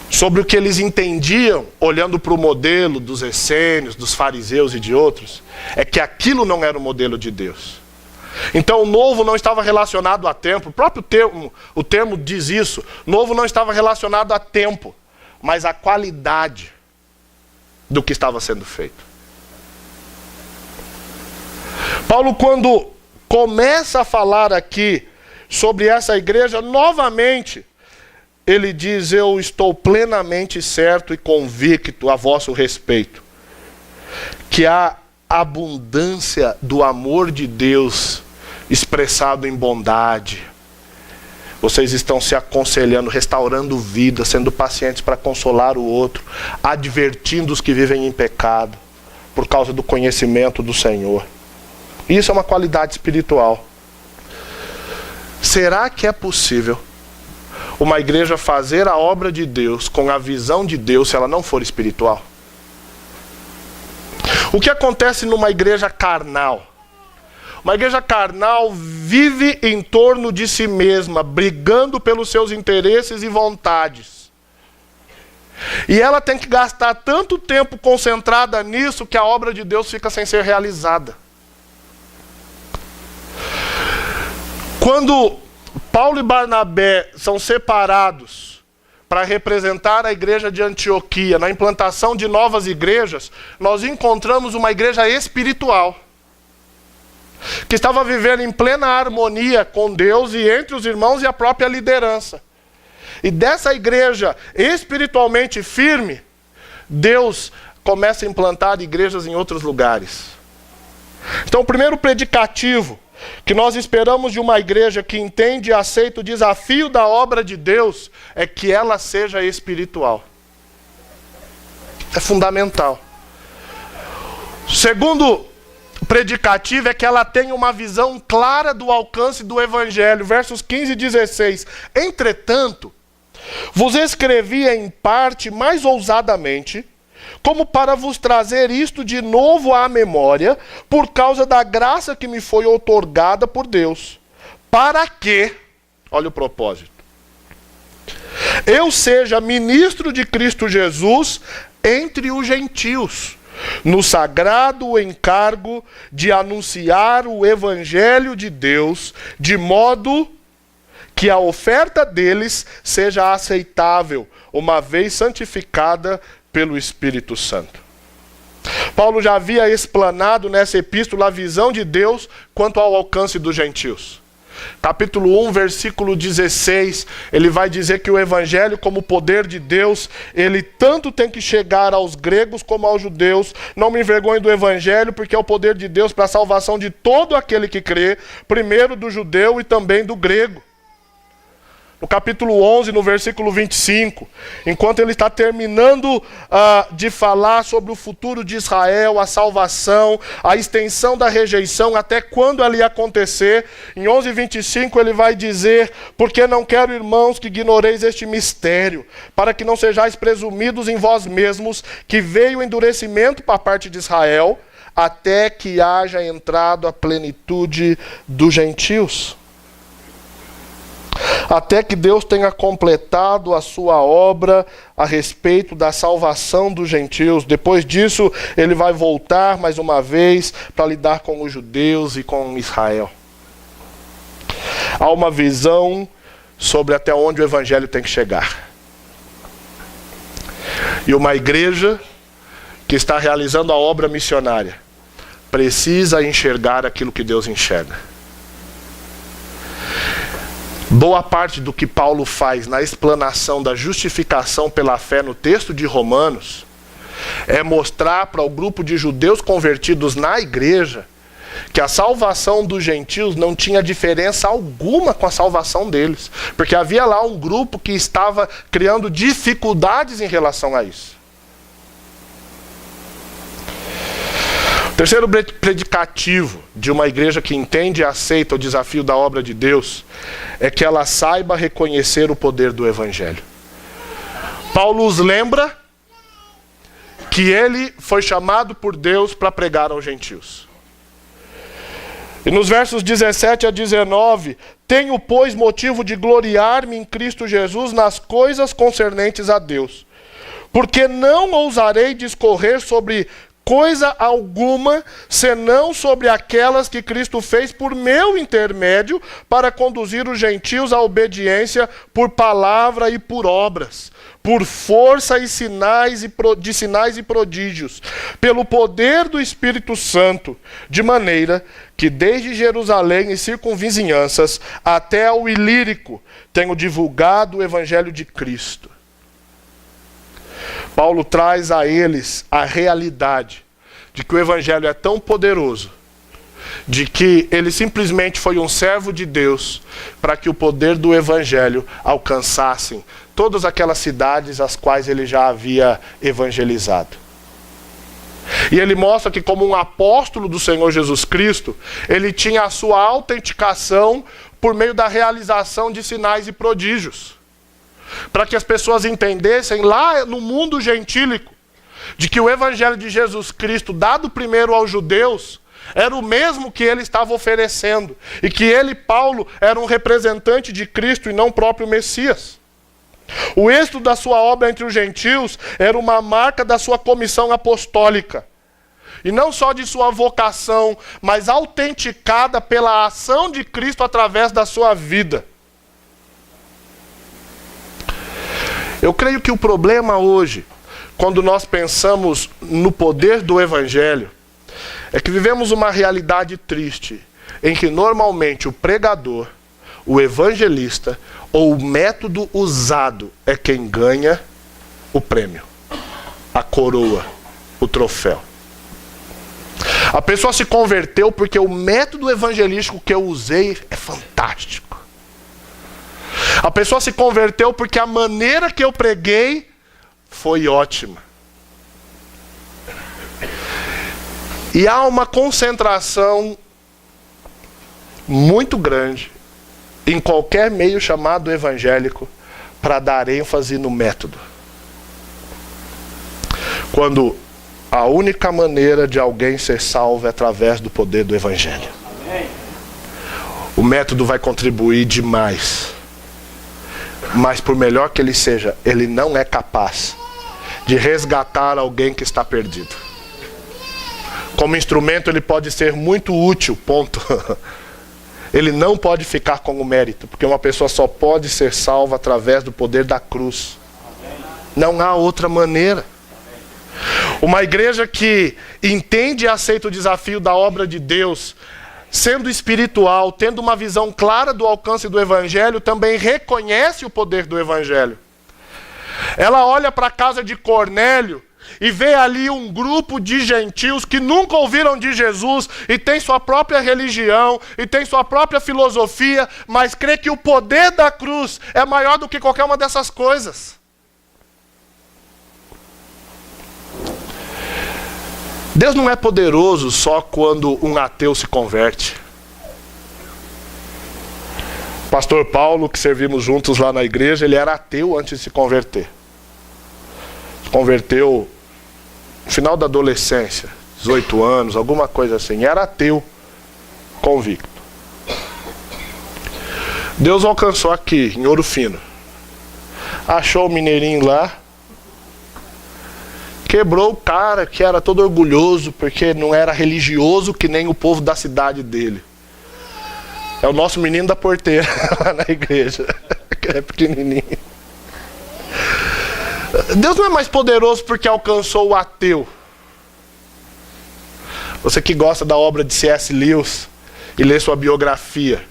sobre o que eles entendiam, olhando para o modelo dos essênios, dos fariseus e de outros, é que aquilo não era o modelo de Deus. Então o novo não estava relacionado a tempo, o termo diz isso, novo não estava relacionado a tempo, mas a qualidade do que estava sendo feito. Paulo, quando começa a falar aqui sobre essa igreja, novamente, ele diz: eu estou plenamente certo e convicto a vosso respeito, que a abundância do amor de Deus expressado em bondade. Vocês estão se aconselhando, restaurando vida, sendo pacientes para consolar o outro, advertindo os que vivem em pecado, por causa do conhecimento do Senhor. Isso é uma qualidade espiritual. Será que é possível uma igreja fazer a obra de Deus com a visão de Deus se ela não for espiritual? O que acontece numa igreja carnal? Uma igreja carnal vive em torno de si mesma, brigando pelos seus interesses e vontades. E ela tem que gastar tanto tempo concentrada nisso que a obra de Deus fica sem ser realizada. Quando Paulo e Barnabé são separados para representar a igreja de Antioquia na implantação de novas igrejas, nós encontramos uma igreja espiritual, que estava vivendo em plena harmonia com Deus e entre os irmãos e a própria liderança. E dessa igreja espiritualmente firme, Deus começa a implantar igrejas em outros lugares. Então, o primeiro predicativo que nós esperamos de uma igreja que entende e aceita o desafio da obra de Deus é que ela seja espiritual. É fundamental. Segundo predicativo é que ela tenha uma visão clara do alcance do evangelho. Versos 15 e 16. Entretanto, vos escrevi em parte mais ousadamente, como para vos trazer isto de novo à memória, por causa da graça que me foi outorgada por Deus, para que, olha o propósito, eu seja ministro de Cristo Jesus entre os gentios, no sagrado encargo de anunciar o evangelho de Deus, de modo que a oferta deles seja aceitável, uma vez santificada pelo Espírito Santo. Paulo já havia explanado nessa epístola a visão de Deus quanto ao alcance dos gentios. Capítulo 1, versículo 16, ele vai dizer que o evangelho, como poder de Deus, ele tanto tem que chegar aos gregos como aos judeus. Não me envergonhe do evangelho, porque é o poder de Deus para a salvação de todo aquele que crê, primeiro do judeu e também do grego. No capítulo 11, no versículo 25, enquanto ele está terminando de falar sobre o futuro de Israel, a salvação, a extensão da rejeição, até quando ela ia acontecer, em 11:25 ele vai dizer: porque não quero, irmãos, que ignoreis este mistério, para que não sejais presumidos em vós mesmos, que veio o endurecimento para a parte de Israel, até que haja entrado a plenitude dos gentios. Até que Deus tenha completado a sua obra a respeito da salvação dos gentios. Depois disso, ele vai voltar mais uma vez para lidar com os judeus e com Israel. Há uma visão sobre até onde o evangelho tem que chegar. E uma igreja que está realizando a obra missionária precisa enxergar aquilo que Deus enxerga. Boa parte do que Paulo faz na explanação da justificação pela fé no texto de Romanos é mostrar para o grupo de judeus convertidos na igreja que a salvação dos gentios não tinha diferença alguma com a salvação deles, porque havia lá um grupo que estava criando dificuldades em relação a isso. Terceiro predicativo de uma igreja que entende e aceita o desafio da obra de Deus é que ela saiba reconhecer o poder do evangelho. Paulo os lembra que ele foi chamado por Deus para pregar aos gentios. E nos versos 17 a 19, tenho, pois, motivo de gloriar-me em Cristo Jesus nas coisas concernentes a Deus, porque não ousarei discorrer sobre coisa alguma, senão sobre aquelas que Cristo fez por meu intermédio, para conduzir os gentios à obediência por palavra e por obras, por força e sinais e prodígios, pelo poder do Espírito Santo, de maneira que desde Jerusalém e circunvizinhanças até ao Ilírico tenho divulgado o evangelho de Cristo. Paulo traz a eles a realidade de que o evangelho é tão poderoso, de que ele simplesmente foi um servo de Deus para que o poder do evangelho alcançasse todas aquelas cidades as quais ele já havia evangelizado. E ele mostra que, como um apóstolo do Senhor Jesus Cristo, ele tinha a sua autenticação por meio da realização de sinais e prodígios, para que as pessoas entendessem lá no mundo gentílico de que o evangelho de Jesus Cristo, dado primeiro aos judeus, era o mesmo que ele estava oferecendo. E que ele, Paulo, era um representante de Cristo e não o próprio Messias. O êxito da sua obra entre os gentios era uma marca da sua comissão apostólica. E não só de sua vocação, mas autenticada pela ação de Cristo através da sua vida. Eu creio que o problema hoje, quando nós pensamos no poder do Evangelho, é que vivemos uma realidade triste, em que normalmente o pregador, o evangelista ou o método usado é quem ganha o prêmio, a coroa, o troféu. A pessoa se converteu porque o método evangelístico que eu usei é fantástico. A pessoa se converteu porque a maneira que eu preguei foi ótima. E há uma concentração muito grande em qualquer meio chamado evangélico para dar ênfase no método. Quando a única maneira de alguém ser salvo é através do poder do Evangelho. O método vai contribuir demais. Mas por melhor que ele seja, ele não é capaz de resgatar alguém que está perdido. Como instrumento ele pode ser muito útil, ponto. Ele não pode ficar com o mérito, porque uma pessoa só pode ser salva através do poder da cruz. Não há outra maneira. Uma igreja que entende e aceita o desafio da obra de Deus, sendo espiritual, tendo uma visão clara do alcance do Evangelho, também reconhece o poder do Evangelho. Ela olha para a casa de Cornélio e vê ali um grupo de gentios que nunca ouviram de Jesus e tem sua própria religião e tem sua própria filosofia, mas crê que o poder da cruz é maior do que qualquer uma dessas coisas. Deus não é poderoso só quando um ateu se converte. O pastor Paulo, que servimos juntos lá na igreja, ele era ateu antes de se converter. Se converteu no final da adolescência, 18 anos, alguma coisa assim. Era ateu convicto. Deus alcançou aqui, em Ouro Fino. Achou o mineirinho lá. Quebrou o cara que era todo orgulhoso porque não era religioso que nem o povo da cidade dele. É o nosso menino da porteira lá na igreja, que é pequenininho. Deus não é mais poderoso porque alcançou o ateu. Você que gosta da obra de C.S. Lewis e lê sua biografia.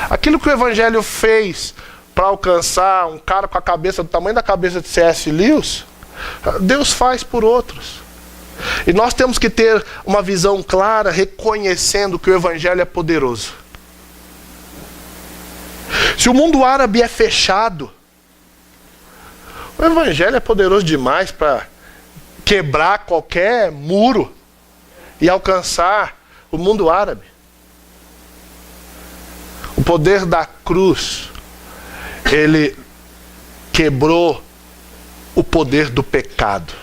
Aquilo que o Evangelho fez para alcançar um cara com a cabeça do tamanho da cabeça de C.S. Lewis, Deus faz por outros. E nós temos que ter uma visão clara, reconhecendo que o Evangelho é poderoso. Se o mundo árabe é fechado, o Evangelho é poderoso demais para quebrar qualquer muro e alcançar o mundo árabe. O poder da cruz, ele quebrou o poder do pecado.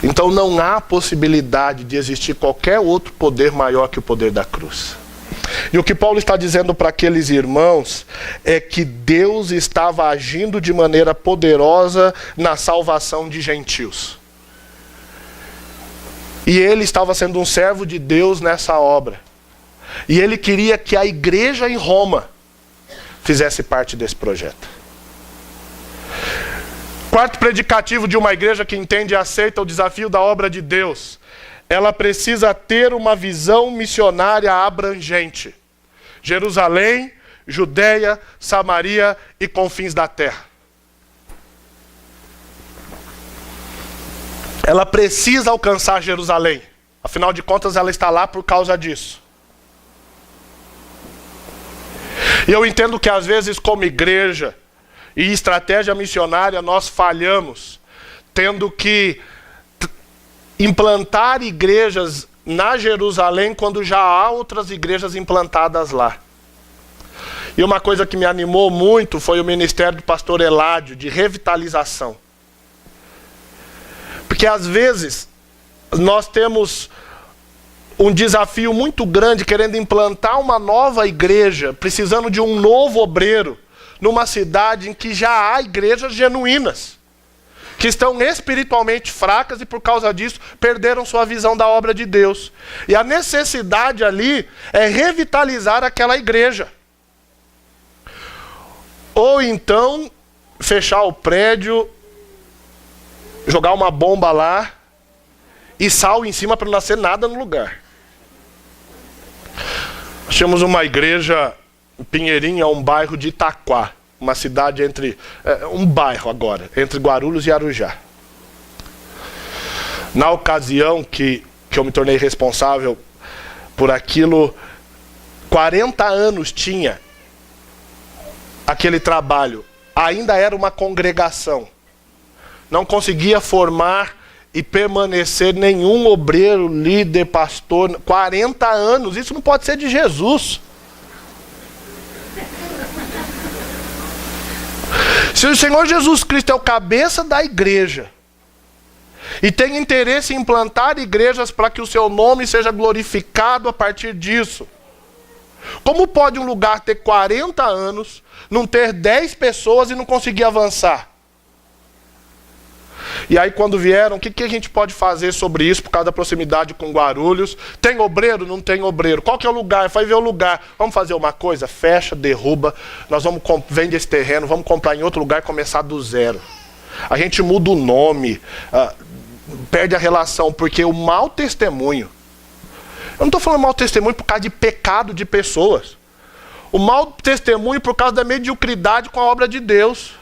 Então não há possibilidade de existir qualquer outro poder maior que o poder da cruz. E o que Paulo está dizendo para aqueles irmãos é que Deus estava agindo de maneira poderosa na salvação de gentios. E ele estava sendo um servo de Deus nessa obra. E ele queria que a igreja em Roma fizesse parte desse projeto. Quarto predicativo de uma igreja que entende e aceita o desafio da obra de Deus. Ela precisa ter uma visão missionária abrangente. Jerusalém, Judeia, Samaria e confins da terra. Ela precisa alcançar Jerusalém. Afinal de contas, ela está lá por causa disso. E eu entendo que às vezes como igreja e estratégia missionária nós falhamos, tendo que implantar igrejas na Jerusalém quando já há outras igrejas implantadas lá. E uma coisa que me animou muito foi o ministério do pastor Eládio, de revitalização. Porque às vezes nós temos um desafio muito grande querendo implantar uma nova igreja, precisando de um novo obreiro, numa cidade em que já há igrejas genuínas, que estão espiritualmente fracas e por causa disso perderam sua visão da obra de Deus. E a necessidade ali é revitalizar aquela igreja. Ou então fechar o prédio, jogar uma bomba lá e sal em cima para não nascer nada no lugar. Nós tínhamos uma igreja em Pinheirinho, um bairro de Itaquá, uma cidade um bairro agora, entre Guarulhos e Arujá. Na ocasião que eu me tornei responsável por aquilo, 40 anos tinha aquele trabalho, ainda era uma congregação. Não conseguia formar e permanecer nenhum obreiro, líder, pastor. 40 anos, isso não pode ser de Jesus. Se o Senhor Jesus Cristo é o cabeça da igreja e tem interesse em implantar igrejas para que o seu nome seja glorificado a partir disso, como pode um lugar ter 40 anos, não ter 10 pessoas e não conseguir avançar? E aí quando vieram, o que a gente pode fazer sobre isso por causa da proximidade com Guarulhos? Tem obreiro? Não tem obreiro. Qual que é o lugar? Vai ver o lugar. Vamos fazer uma coisa? Fecha, derruba. Nós vamos vender esse terreno, vamos comprar em outro lugar e começar do zero. A gente muda o nome, perde a relação, porque o mau testemunho... Eu não estou falando mau testemunho por causa de pecado de pessoas. O mau testemunho por causa da mediocridade com a obra de Deus.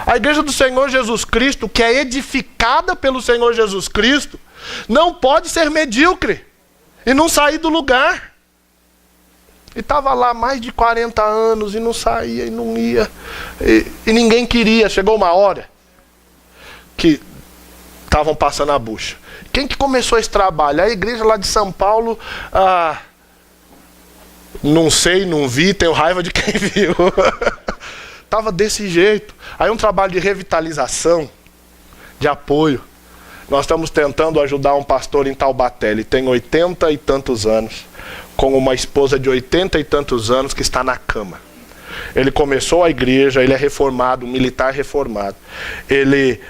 A igreja do Senhor Jesus Cristo, que é edificada pelo Senhor Jesus Cristo, não pode ser medíocre e não sair do lugar. E estava lá mais de 40 anos e não saía e não ia. E ninguém queria. Chegou uma hora que estavam passando a bucha. Quem que começou esse trabalho? A igreja lá de São Paulo, não sei, não vi, tenho raiva de quem viu. Estava desse jeito. Aí um trabalho de revitalização, de apoio. Nós estamos tentando ajudar um pastor em Taubaté. Ele tem 80 e tantos anos, com uma esposa de 80 e tantos anos que está na cama. Ele começou a igreja, ele é reformado, um militar reformado. Ele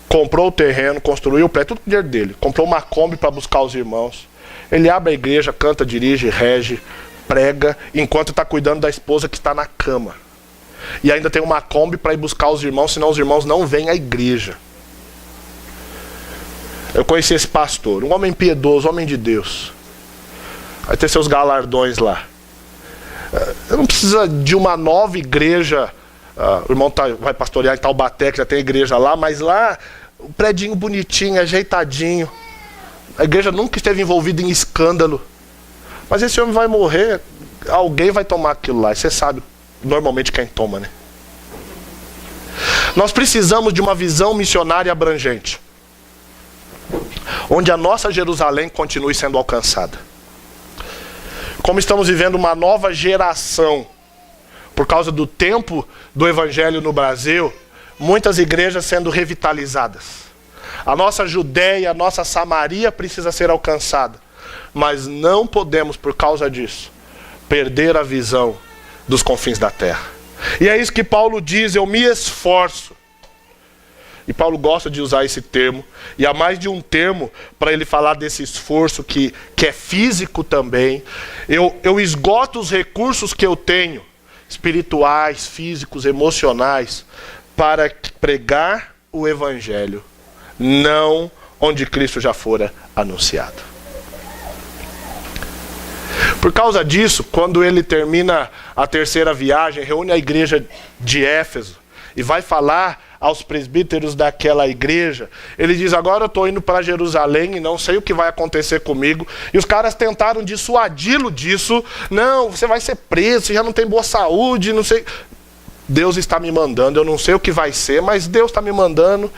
comprou o terreno, construiu o prédio, tudo com o dinheiro dele. Comprou uma Kombi para buscar os irmãos. Ele abre a igreja, canta, dirige, rege, prega, enquanto está cuidando da esposa que está na cama. E ainda tem uma Kombi para ir buscar os irmãos, senão os irmãos não vêm à igreja. Eu conheci esse pastor, um homem piedoso, homem de Deus. Vai ter seus galardões lá. Eu não precisa de uma nova igreja. O irmão vai pastorear em Taubaté, que já tem igreja lá, mas lá, um predinho bonitinho, ajeitadinho. A igreja nunca esteve envolvida em escândalo. Mas esse homem vai morrer, alguém vai tomar aquilo lá. E você sabe, normalmente quem toma, né? Nós precisamos de uma visão missionária abrangente, onde a nossa Jerusalém continue sendo alcançada. Como estamos vivendo uma nova geração, por causa do tempo do evangelho no Brasil, muitas igrejas sendo revitalizadas. A nossa Judéia, a nossa Samaria precisa ser alcançada. Mas não podemos, por causa disso, perder a visão dos confins da terra. E é isso que Paulo diz: eu me esforço. E Paulo gosta de usar esse termo. E há mais de um termo para ele falar desse esforço que é físico também. Eu esgoto os recursos que eu tenho, espirituais, físicos, emocionais, para pregar o evangelho, não onde Cristo já fora anunciado. Por causa disso, quando ele termina a terceira viagem, reúne a igreja de Éfeso e vai falar aos presbíteros daquela igreja, ele diz: agora eu estou indo para Jerusalém e não sei o que vai acontecer comigo. E os caras tentaram dissuadi-lo disso. Não, você vai ser preso, você já não tem boa saúde, não sei. Deus está me mandando, eu não sei o que vai ser, mas Deus está me mandando.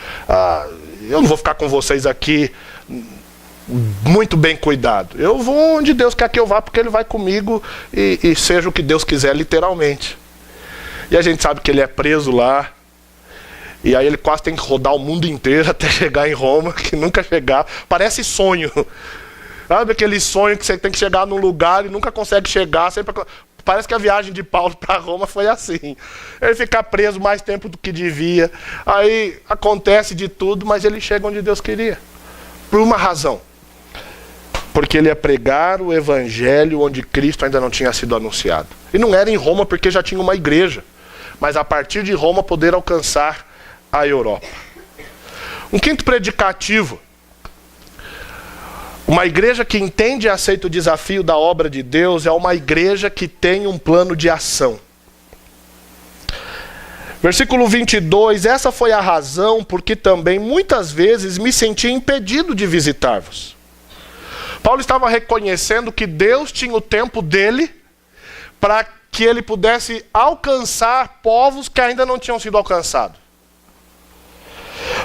Eu não vou ficar com vocês aqui muito bem cuidado. Eu vou onde Deus quer que eu vá, porque Ele vai comigo e seja o que Deus quiser, literalmente. E a gente sabe que ele é preso lá. E aí ele quase tem que rodar o mundo inteiro até chegar em Roma, que nunca chegava. Parece sonho. Sabe aquele sonho que você tem que chegar num lugar e nunca consegue chegar, sempre... Parece que a viagem de Paulo para Roma foi assim. Ele fica preso mais tempo do que devia. Aí acontece de tudo, mas ele chega onde Deus queria. Por uma razão. Porque ele ia pregar o evangelho onde Cristo ainda não tinha sido anunciado. E não era em Roma porque já tinha uma igreja. Mas a partir de Roma poder alcançar a Europa. Um quinto predicativo. Uma igreja que entende e aceita o desafio da obra de Deus é uma igreja que tem um plano de ação. Versículo 22, essa foi a razão porque também muitas vezes me senti impedido de visitar-vos. Paulo estava reconhecendo que Deus tinha o tempo dele para que ele pudesse alcançar povos que ainda não tinham sido alcançados.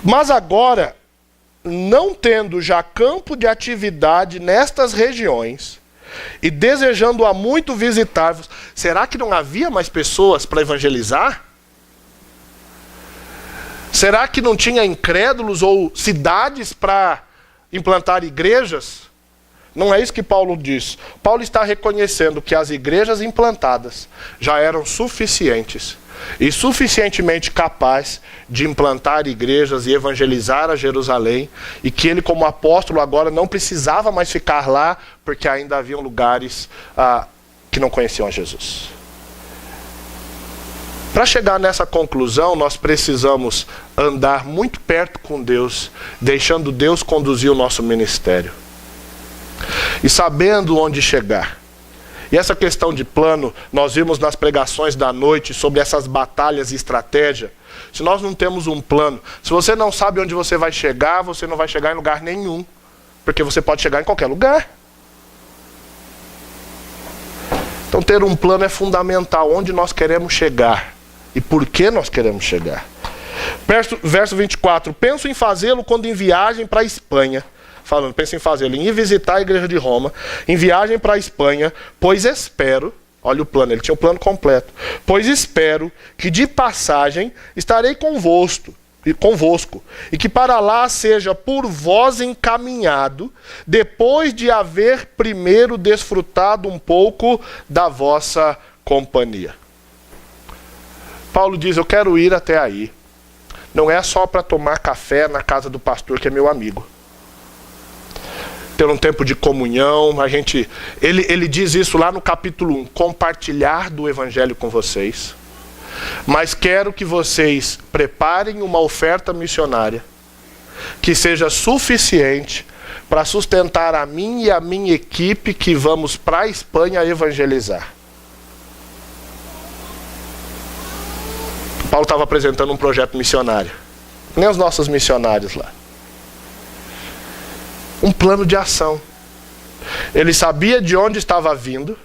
Mas agora, não tendo já campo de atividade nestas regiões e desejando há muito visitar-vos, será que não havia mais pessoas para evangelizar? Será que não tinha incrédulos ou cidades para implantar igrejas? Não é isso que Paulo diz. Paulo está reconhecendo que as igrejas implantadas já eram suficientes e suficientemente capaz de implantar igrejas e evangelizar a Jerusalém, e que ele, como apóstolo, agora não precisava mais ficar lá, porque ainda haviam lugares que não conheciam a Jesus. Para chegar nessa conclusão, nós precisamos andar muito perto com Deus, deixando Deus conduzir o nosso ministério. E sabendo onde chegar. E essa questão de plano, nós vimos nas pregações da noite sobre essas batalhas e estratégia. Se nós não temos um plano, se você não sabe onde você vai chegar, você não vai chegar em lugar nenhum. Porque você pode chegar em qualquer lugar. Então ter um plano é fundamental, onde nós queremos chegar. E por que nós queremos chegar. Verso 24, penso em fazê-lo quando em viagem para a Espanha. Falando, penso em fazê-lo, em ir visitar a igreja de Roma, em viagem para a Espanha, pois espero, olha o plano, ele tinha o plano completo, pois espero que de passagem estarei convosco, e que para lá seja por vós encaminhado, depois de haver primeiro desfrutado um pouco da vossa companhia. Paulo diz, eu quero ir até aí. Não é só para tomar café na casa do pastor, que é meu amigo. Ter um tempo de comunhão, ele diz isso lá no capítulo 1, compartilhar do evangelho com vocês. Mas quero que vocês preparem uma oferta missionária que seja suficiente para sustentar a mim e a minha equipe que vamos para a Espanha evangelizar. Paulo estava apresentando um projeto missionário. Nem os nossos missionários lá. Um plano de ação. Ele sabia de onde estava vindo,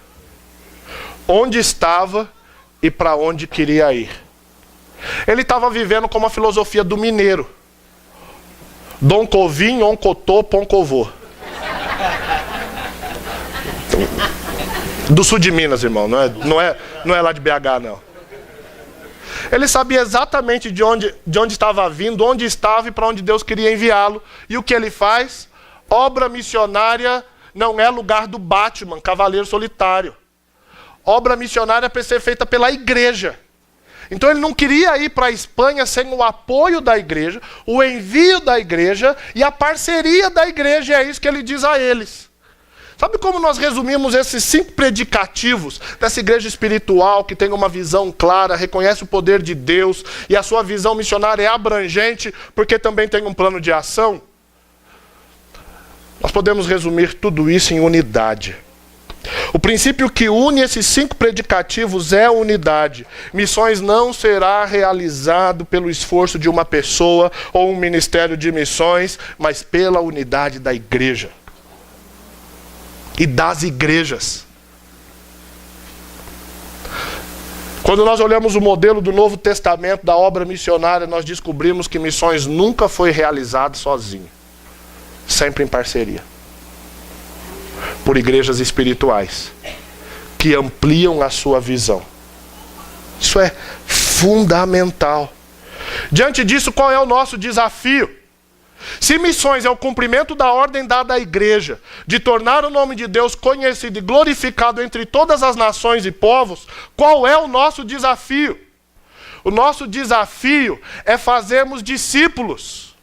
onde estava e para onde queria ir. Ele estava vivendo com a filosofia do mineiro. Dom Covim, Oncotô, Poncovô. Do sul de Minas, irmão. Não é lá de BH, não. Ele sabia exatamente de onde estava vindo, onde estava e para onde Deus queria enviá-lo. E o que ele faz? Obra missionária não é lugar do Batman, cavaleiro solitário. Obra missionária é para ser feita pela igreja. Então ele não queria ir para a Espanha sem o apoio da igreja, o envio da igreja e a parceria da igreja. E é isso que ele diz a eles. Sabe como nós resumimos esses 5 predicativos dessa igreja espiritual que tem uma visão clara, reconhece o poder de Deus e a sua visão missionária é abrangente porque também tem um plano de ação? Nós podemos resumir tudo isso em unidade. O princípio que une esses 5 predicativos é a unidade. Missões não será realizado pelo esforço de uma pessoa ou um ministério de missões, mas pela unidade da igreja. E das igrejas. Quando nós olhamos o modelo do Novo Testamento, da obra missionária, nós descobrimos que missões nunca foi realizado sozinho. Sempre em parceria. Por igrejas espirituais. Que ampliam a sua visão. Isso é fundamental. Diante disso, qual é o nosso desafio? Se missões é o cumprimento da ordem dada à igreja, de tornar o nome de Deus conhecido e glorificado entre todas as nações e povos, qual é o nosso desafio? O nosso desafio é fazermos discípulos,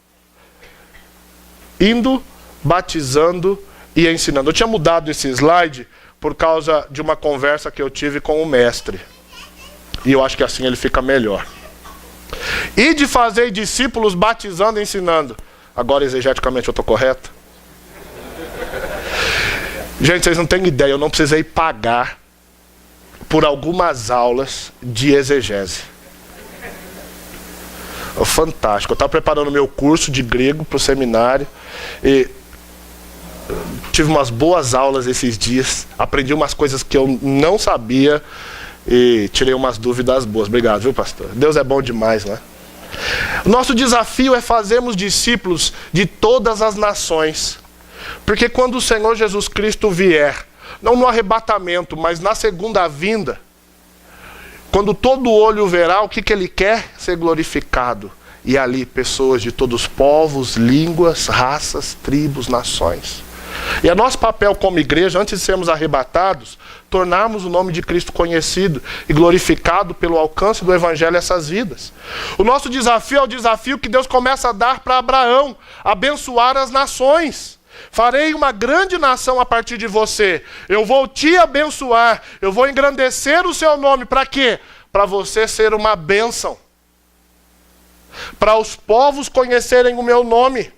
indo, batizando e ensinando. Eu tinha mudado esse slide por causa de uma conversa que eu tive com o mestre. E eu acho que assim ele fica melhor. E de fazer discípulos batizando e ensinando. Agora, exegeticamente, eu estou correto? Gente, vocês não têm ideia, eu não precisei pagar por algumas aulas de exegese. Fantástico. Eu estava preparando meu curso de grego para o seminário e tive umas boas aulas esses dias. Aprendi umas coisas que eu não sabia e tirei umas dúvidas boas. Obrigado, viu, pastor? Deus é bom demais, né? Nosso desafio é fazermos discípulos de todas as nações. Porque quando o Senhor Jesus Cristo vier, não no arrebatamento, mas na segunda vinda, quando todo olho verá, o que Ele quer? Ser glorificado. E ali pessoas de todos os povos, línguas, raças, tribos, nações. E é nosso papel como igreja, antes de sermos arrebatados, tornarmos o nome de Cristo conhecido e glorificado pelo alcance do Evangelho a essas vidas. O nosso desafio é o desafio que Deus começa a dar para Abraão, abençoar as nações. Farei uma grande nação a partir de você. Eu vou te abençoar, eu vou engrandecer o seu nome. Para quê? Para você ser uma bênção. Para os povos conhecerem o meu nome.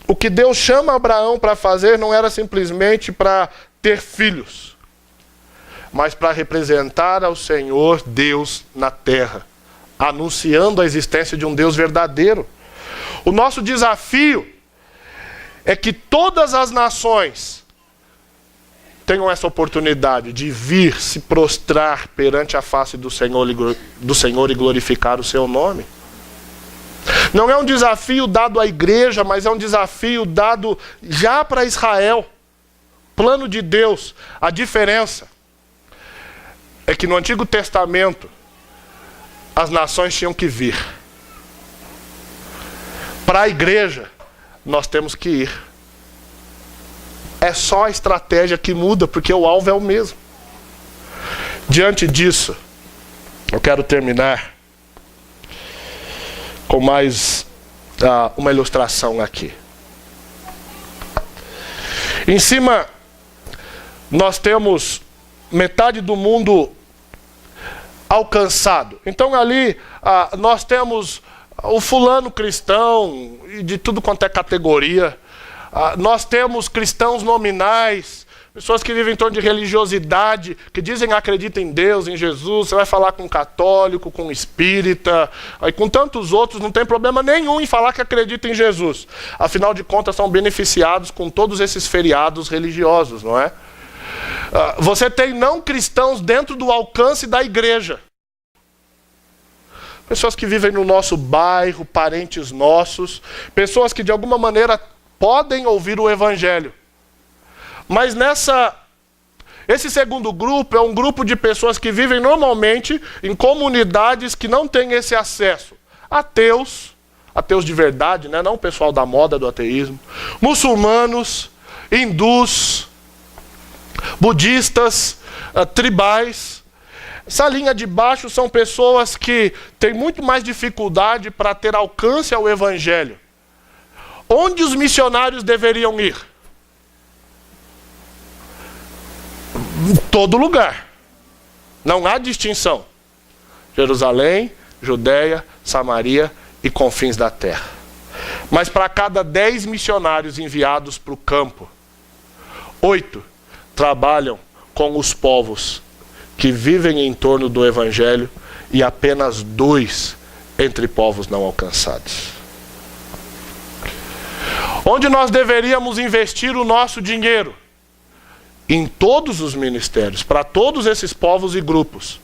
O que Deus chama Abraão para fazer não era simplesmente para ter filhos, mas para representar ao Senhor Deus na terra, anunciando a existência de um Deus verdadeiro. O nosso desafio é que todas as nações tenham essa oportunidade de vir se prostrar perante a face do Senhor e glorificar o seu nome. Não é um desafio dado à igreja, mas é um desafio dado já para Israel. Plano de Deus. A diferença é que no Antigo Testamento as nações tinham que vir. Para a igreja, nós temos que ir. É só a estratégia que muda, porque o alvo é o mesmo. Diante disso, eu quero terminar com mais uma ilustração aqui. Em cima, nós temos metade do mundo alcançado. Então ali nós temos o fulano cristão, e de tudo quanto é categoria. Nós temos cristãos nominais, pessoas que vivem em torno de religiosidade, que dizem acreditam em Deus, em Jesus. Você vai falar com um católico, com um espírita, e com tantos outros, não tem problema nenhum em falar que acredita em Jesus. Afinal de contas, são beneficiados com todos esses feriados religiosos, não é? Você tem não cristãos dentro do alcance da igreja. Pessoas que vivem no nosso bairro, parentes nossos, pessoas que de alguma maneira podem ouvir o Evangelho. Mas esse segundo grupo é um grupo de pessoas que vivem normalmente em comunidades que não têm esse acesso. Ateus de verdade, né? Não o pessoal da moda do ateísmo. Muçulmanos, hindus, budistas, tribais. Essa linha de baixo são pessoas que têm muito mais dificuldade para ter alcance ao Evangelho. Onde os missionários deveriam ir? Em todo lugar. Não há distinção. Jerusalém, Judeia, Samaria e confins da terra. Mas para cada 10 missionários enviados para o campo, 8 trabalham com os povos que vivem em torno do Evangelho e apenas 2 entre povos não alcançados. Onde nós deveríamos investir o nosso dinheiro? Em todos os ministérios, para todos esses povos e grupos.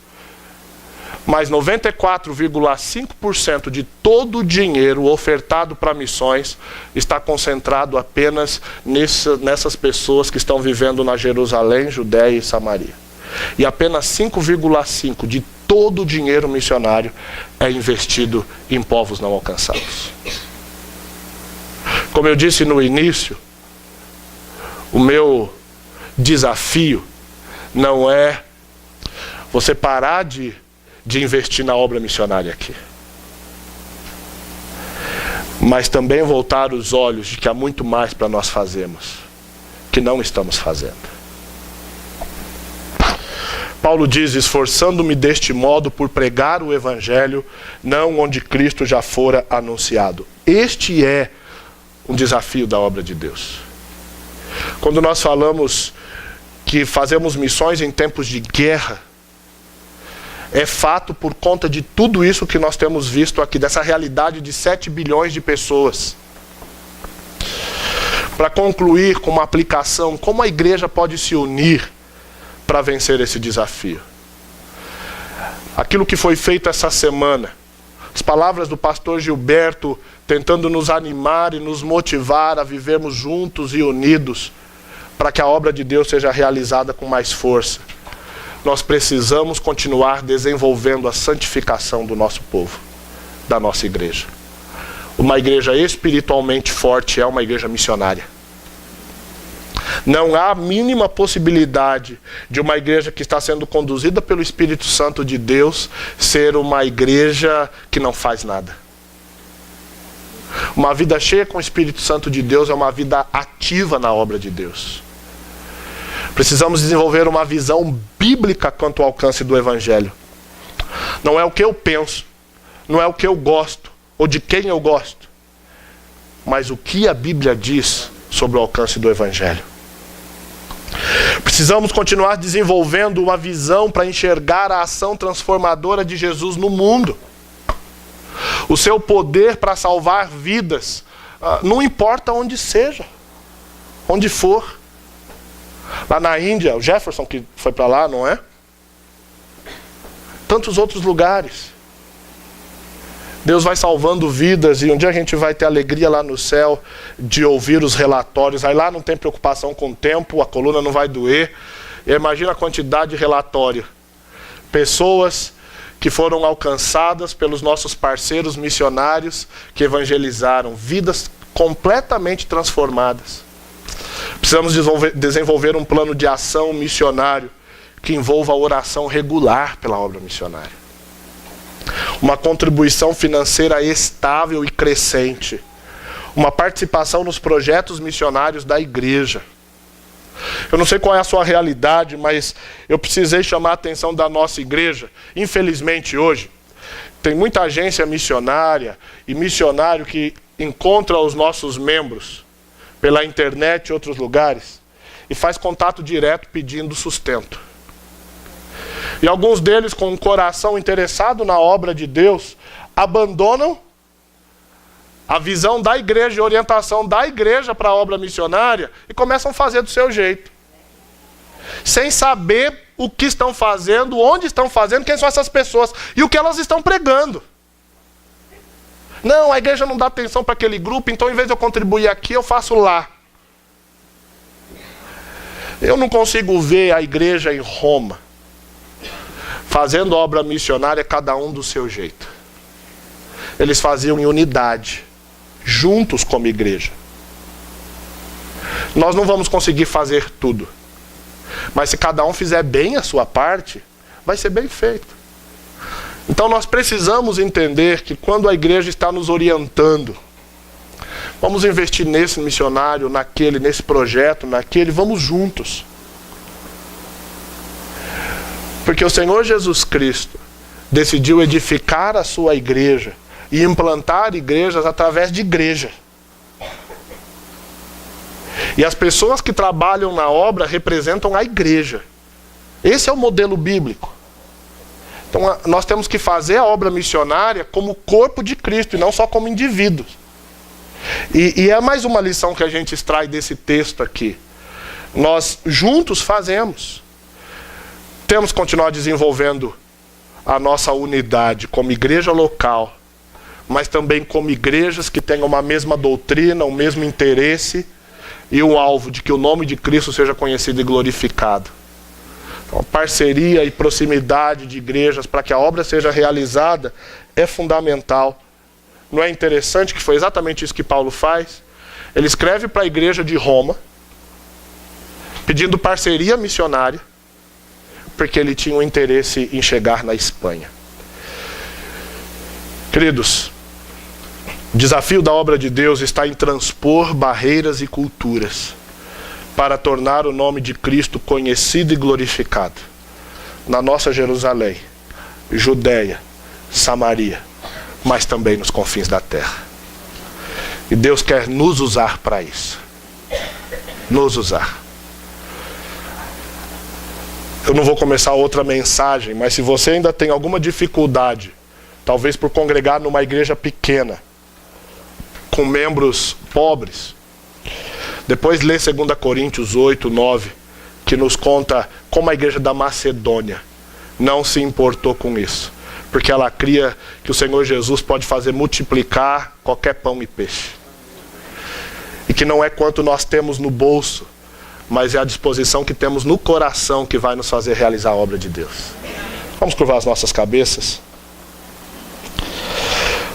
Mas 94,5% de todo o dinheiro ofertado para missões está concentrado apenas nessas pessoas que estão vivendo na Jerusalém, Judéia e Samaria. E apenas 5,5% de todo o dinheiro missionário é investido em povos não alcançados. Como eu disse no início, o meu desafio não é você parar de investir na obra missionária aqui, mas também voltar os olhos de que há muito mais para nós fazermos, que não estamos fazendo. Paulo diz: esforçando-me deste modo por pregar o Evangelho, não onde Cristo já fora anunciado. Este é um desafio da obra de Deus. Quando nós falamos que fazemos missões em tempos de guerra, é fato por conta de tudo isso que nós temos visto aqui, dessa realidade de 7 bilhões de pessoas. Para concluir com uma aplicação, como a igreja pode se unir para vencer esse desafio? Aquilo que foi feito essa semana, as palavras do pastor Gilberto tentando nos animar e nos motivar a vivermos juntos e unidos para que a obra de Deus seja realizada com mais força. Nós precisamos continuar desenvolvendo a santificação do nosso povo, da nossa igreja. Uma igreja espiritualmente forte é uma igreja missionária. Não há a mínima possibilidade de uma igreja que está sendo conduzida pelo Espírito Santo de Deus ser uma igreja que não faz nada. Uma vida cheia com o Espírito Santo de Deus é uma vida ativa na obra de Deus. Precisamos desenvolver uma visão bíblica quanto ao alcance do Evangelho. Não é o que eu penso, não é o que eu gosto, ou de quem eu gosto, mas o que a Bíblia diz sobre o alcance do Evangelho. Precisamos continuar desenvolvendo uma visão para enxergar a ação transformadora de Jesus no mundo. O seu poder para salvar vidas, não importa onde seja, onde for. Lá na Índia, o Jefferson que foi para lá, não é? Tantos outros lugares. Deus vai salvando vidas e um dia a gente vai ter alegria lá no céu de ouvir os relatórios. Aí lá não tem preocupação com o tempo, a coluna não vai doer. E imagina a quantidade de relatório. Pessoas que foram alcançadas pelos nossos parceiros missionários que evangelizaram, vidas completamente transformadas. Precisamos desenvolver um plano de ação missionário que envolva a oração regular pela obra missionária. Uma contribuição financeira estável e crescente. Uma participação nos projetos missionários da igreja. Eu não sei qual é a sua realidade, mas eu precisei chamar a atenção da nossa igreja. Infelizmente hoje, tem muita agência missionária e missionário que encontra os nossos membros pela internet e outros lugares e faz contato direto pedindo sustento. E alguns deles, com um coração interessado na obra de Deus, abandonam a visão da igreja e orientação da igreja para a obra missionária e começam a fazer do seu jeito. Sem saber o que estão fazendo, onde estão fazendo, quem são essas pessoas e o que elas estão pregando. Não, a igreja não dá atenção para aquele grupo, então em vez de eu contribuir aqui, eu faço lá. Eu não consigo ver a igreja em Roma fazendo obra missionária, cada um do seu jeito. Eles faziam em unidade, juntos como igreja. Nós não vamos conseguir fazer tudo, mas se cada um fizer bem a sua parte, vai ser bem feito. Então nós precisamos entender que quando a igreja está nos orientando, vamos investir nesse missionário, naquele, nesse projeto, naquele, vamos juntos. Porque o Senhor Jesus Cristo decidiu edificar a sua igreja e implantar igrejas através de igreja. E as pessoas que trabalham na obra representam a igreja. Esse é o modelo bíblico. Então nós temos que fazer a obra missionária como corpo de Cristo e não só como indivíduos. E é mais uma lição que a gente extrai desse texto aqui. Nós juntos fazemos. Temos que continuar desenvolvendo a nossa unidade como igreja local, mas também como igrejas que tenham uma mesma doutrina, o mesmo interesse e o alvo de que o nome de Cristo seja conhecido e glorificado. Então, a parceria e proximidade de igrejas para que a obra seja realizada é fundamental. Não é interessante que foi exatamente isso que Paulo faz? Ele escreve para a igreja de Roma, pedindo parceria missionária, porque ele tinha um interesse em chegar na Espanha. Queridos, o desafio da obra de Deus está em transpor barreiras e culturas para tornar o nome de Cristo conhecido e glorificado na nossa Jerusalém, Judeia, Samaria, mas também nos confins da terra. E Deus quer nos usar para isso. Nos usar. Eu não vou começar outra mensagem, mas se você ainda tem alguma dificuldade, talvez por congregar numa igreja pequena, com membros pobres, depois lê 2 Coríntios 8, 9, que nos conta como a igreja da Macedônia não se importou com isso, porque ela cria que o Senhor Jesus pode fazer multiplicar qualquer pão e peixe, e que não é quanto nós temos no bolso, mas é a disposição que temos no coração que vai nos fazer realizar a obra de Deus. Vamos curvar as nossas cabeças.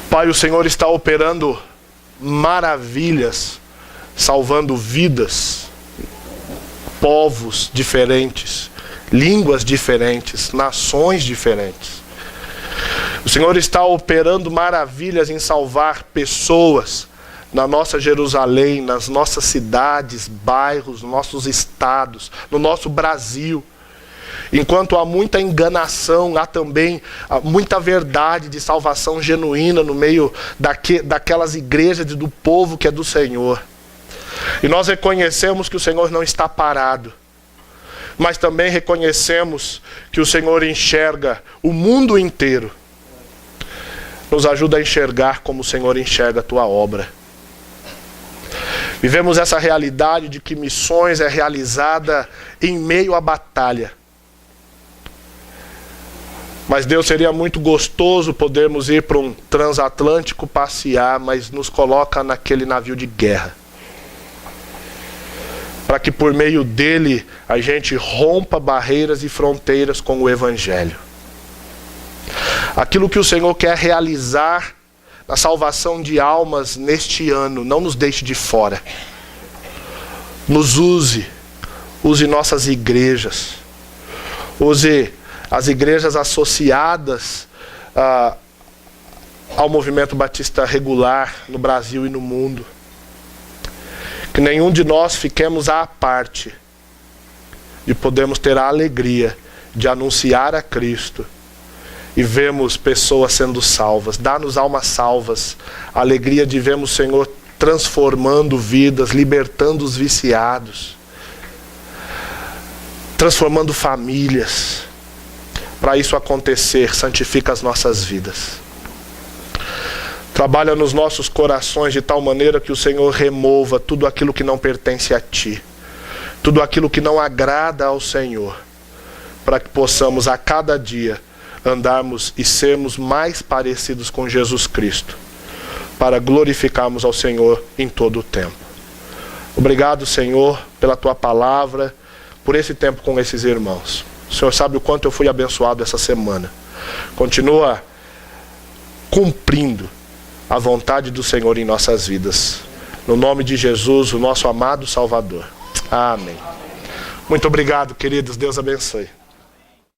Pai, o Senhor está operando maravilhas, salvando vidas, povos diferentes, línguas diferentes, nações diferentes. O Senhor está operando maravilhas em salvar pessoas na nossa Jerusalém, nas nossas cidades, bairros, nossos estados, no nosso Brasil. Enquanto há muita enganação, há também muita verdade de salvação genuína no meio daquelas igrejas do povo que é do Senhor. E nós reconhecemos que o Senhor não está parado, mas também reconhecemos que o Senhor enxerga o mundo inteiro. Nos ajuda a enxergar como o Senhor enxerga a tua obra. Vivemos essa realidade de que missões é realizada em meio à batalha. Mas Deus, seria muito gostoso podermos ir para um transatlântico passear, mas nos coloca naquele navio de guerra, para que por meio dele a gente rompa barreiras e fronteiras com o Evangelho. Aquilo que o Senhor quer realizar na salvação de almas neste ano, não nos deixe de fora. Nos use nossas igrejas, use as igrejas associadas ao movimento batista regular no Brasil e no mundo. Que nenhum de nós fiquemos à parte de podermos ter a alegria de anunciar a Cristo e vemos pessoas sendo salvas. Dá-nos almas salvas, a alegria de vermos o Senhor transformando vidas, libertando os viciados, transformando famílias. Para isso acontecer, santifica as nossas vidas. Trabalha nos nossos corações de tal maneira que o Senhor remova tudo aquilo que não pertence a Ti, tudo aquilo que não agrada ao Senhor, para que possamos a cada dia andarmos e sermos mais parecidos com Jesus Cristo, para glorificarmos ao Senhor em todo o tempo. Obrigado, Senhor, pela Tua palavra, por esse tempo com esses irmãos. O Senhor sabe o quanto eu fui abençoado essa semana. Continua cumprindo a vontade do Senhor em nossas vidas. No nome de Jesus, o nosso amado Salvador. Amém. Muito obrigado, queridos. Deus abençoe.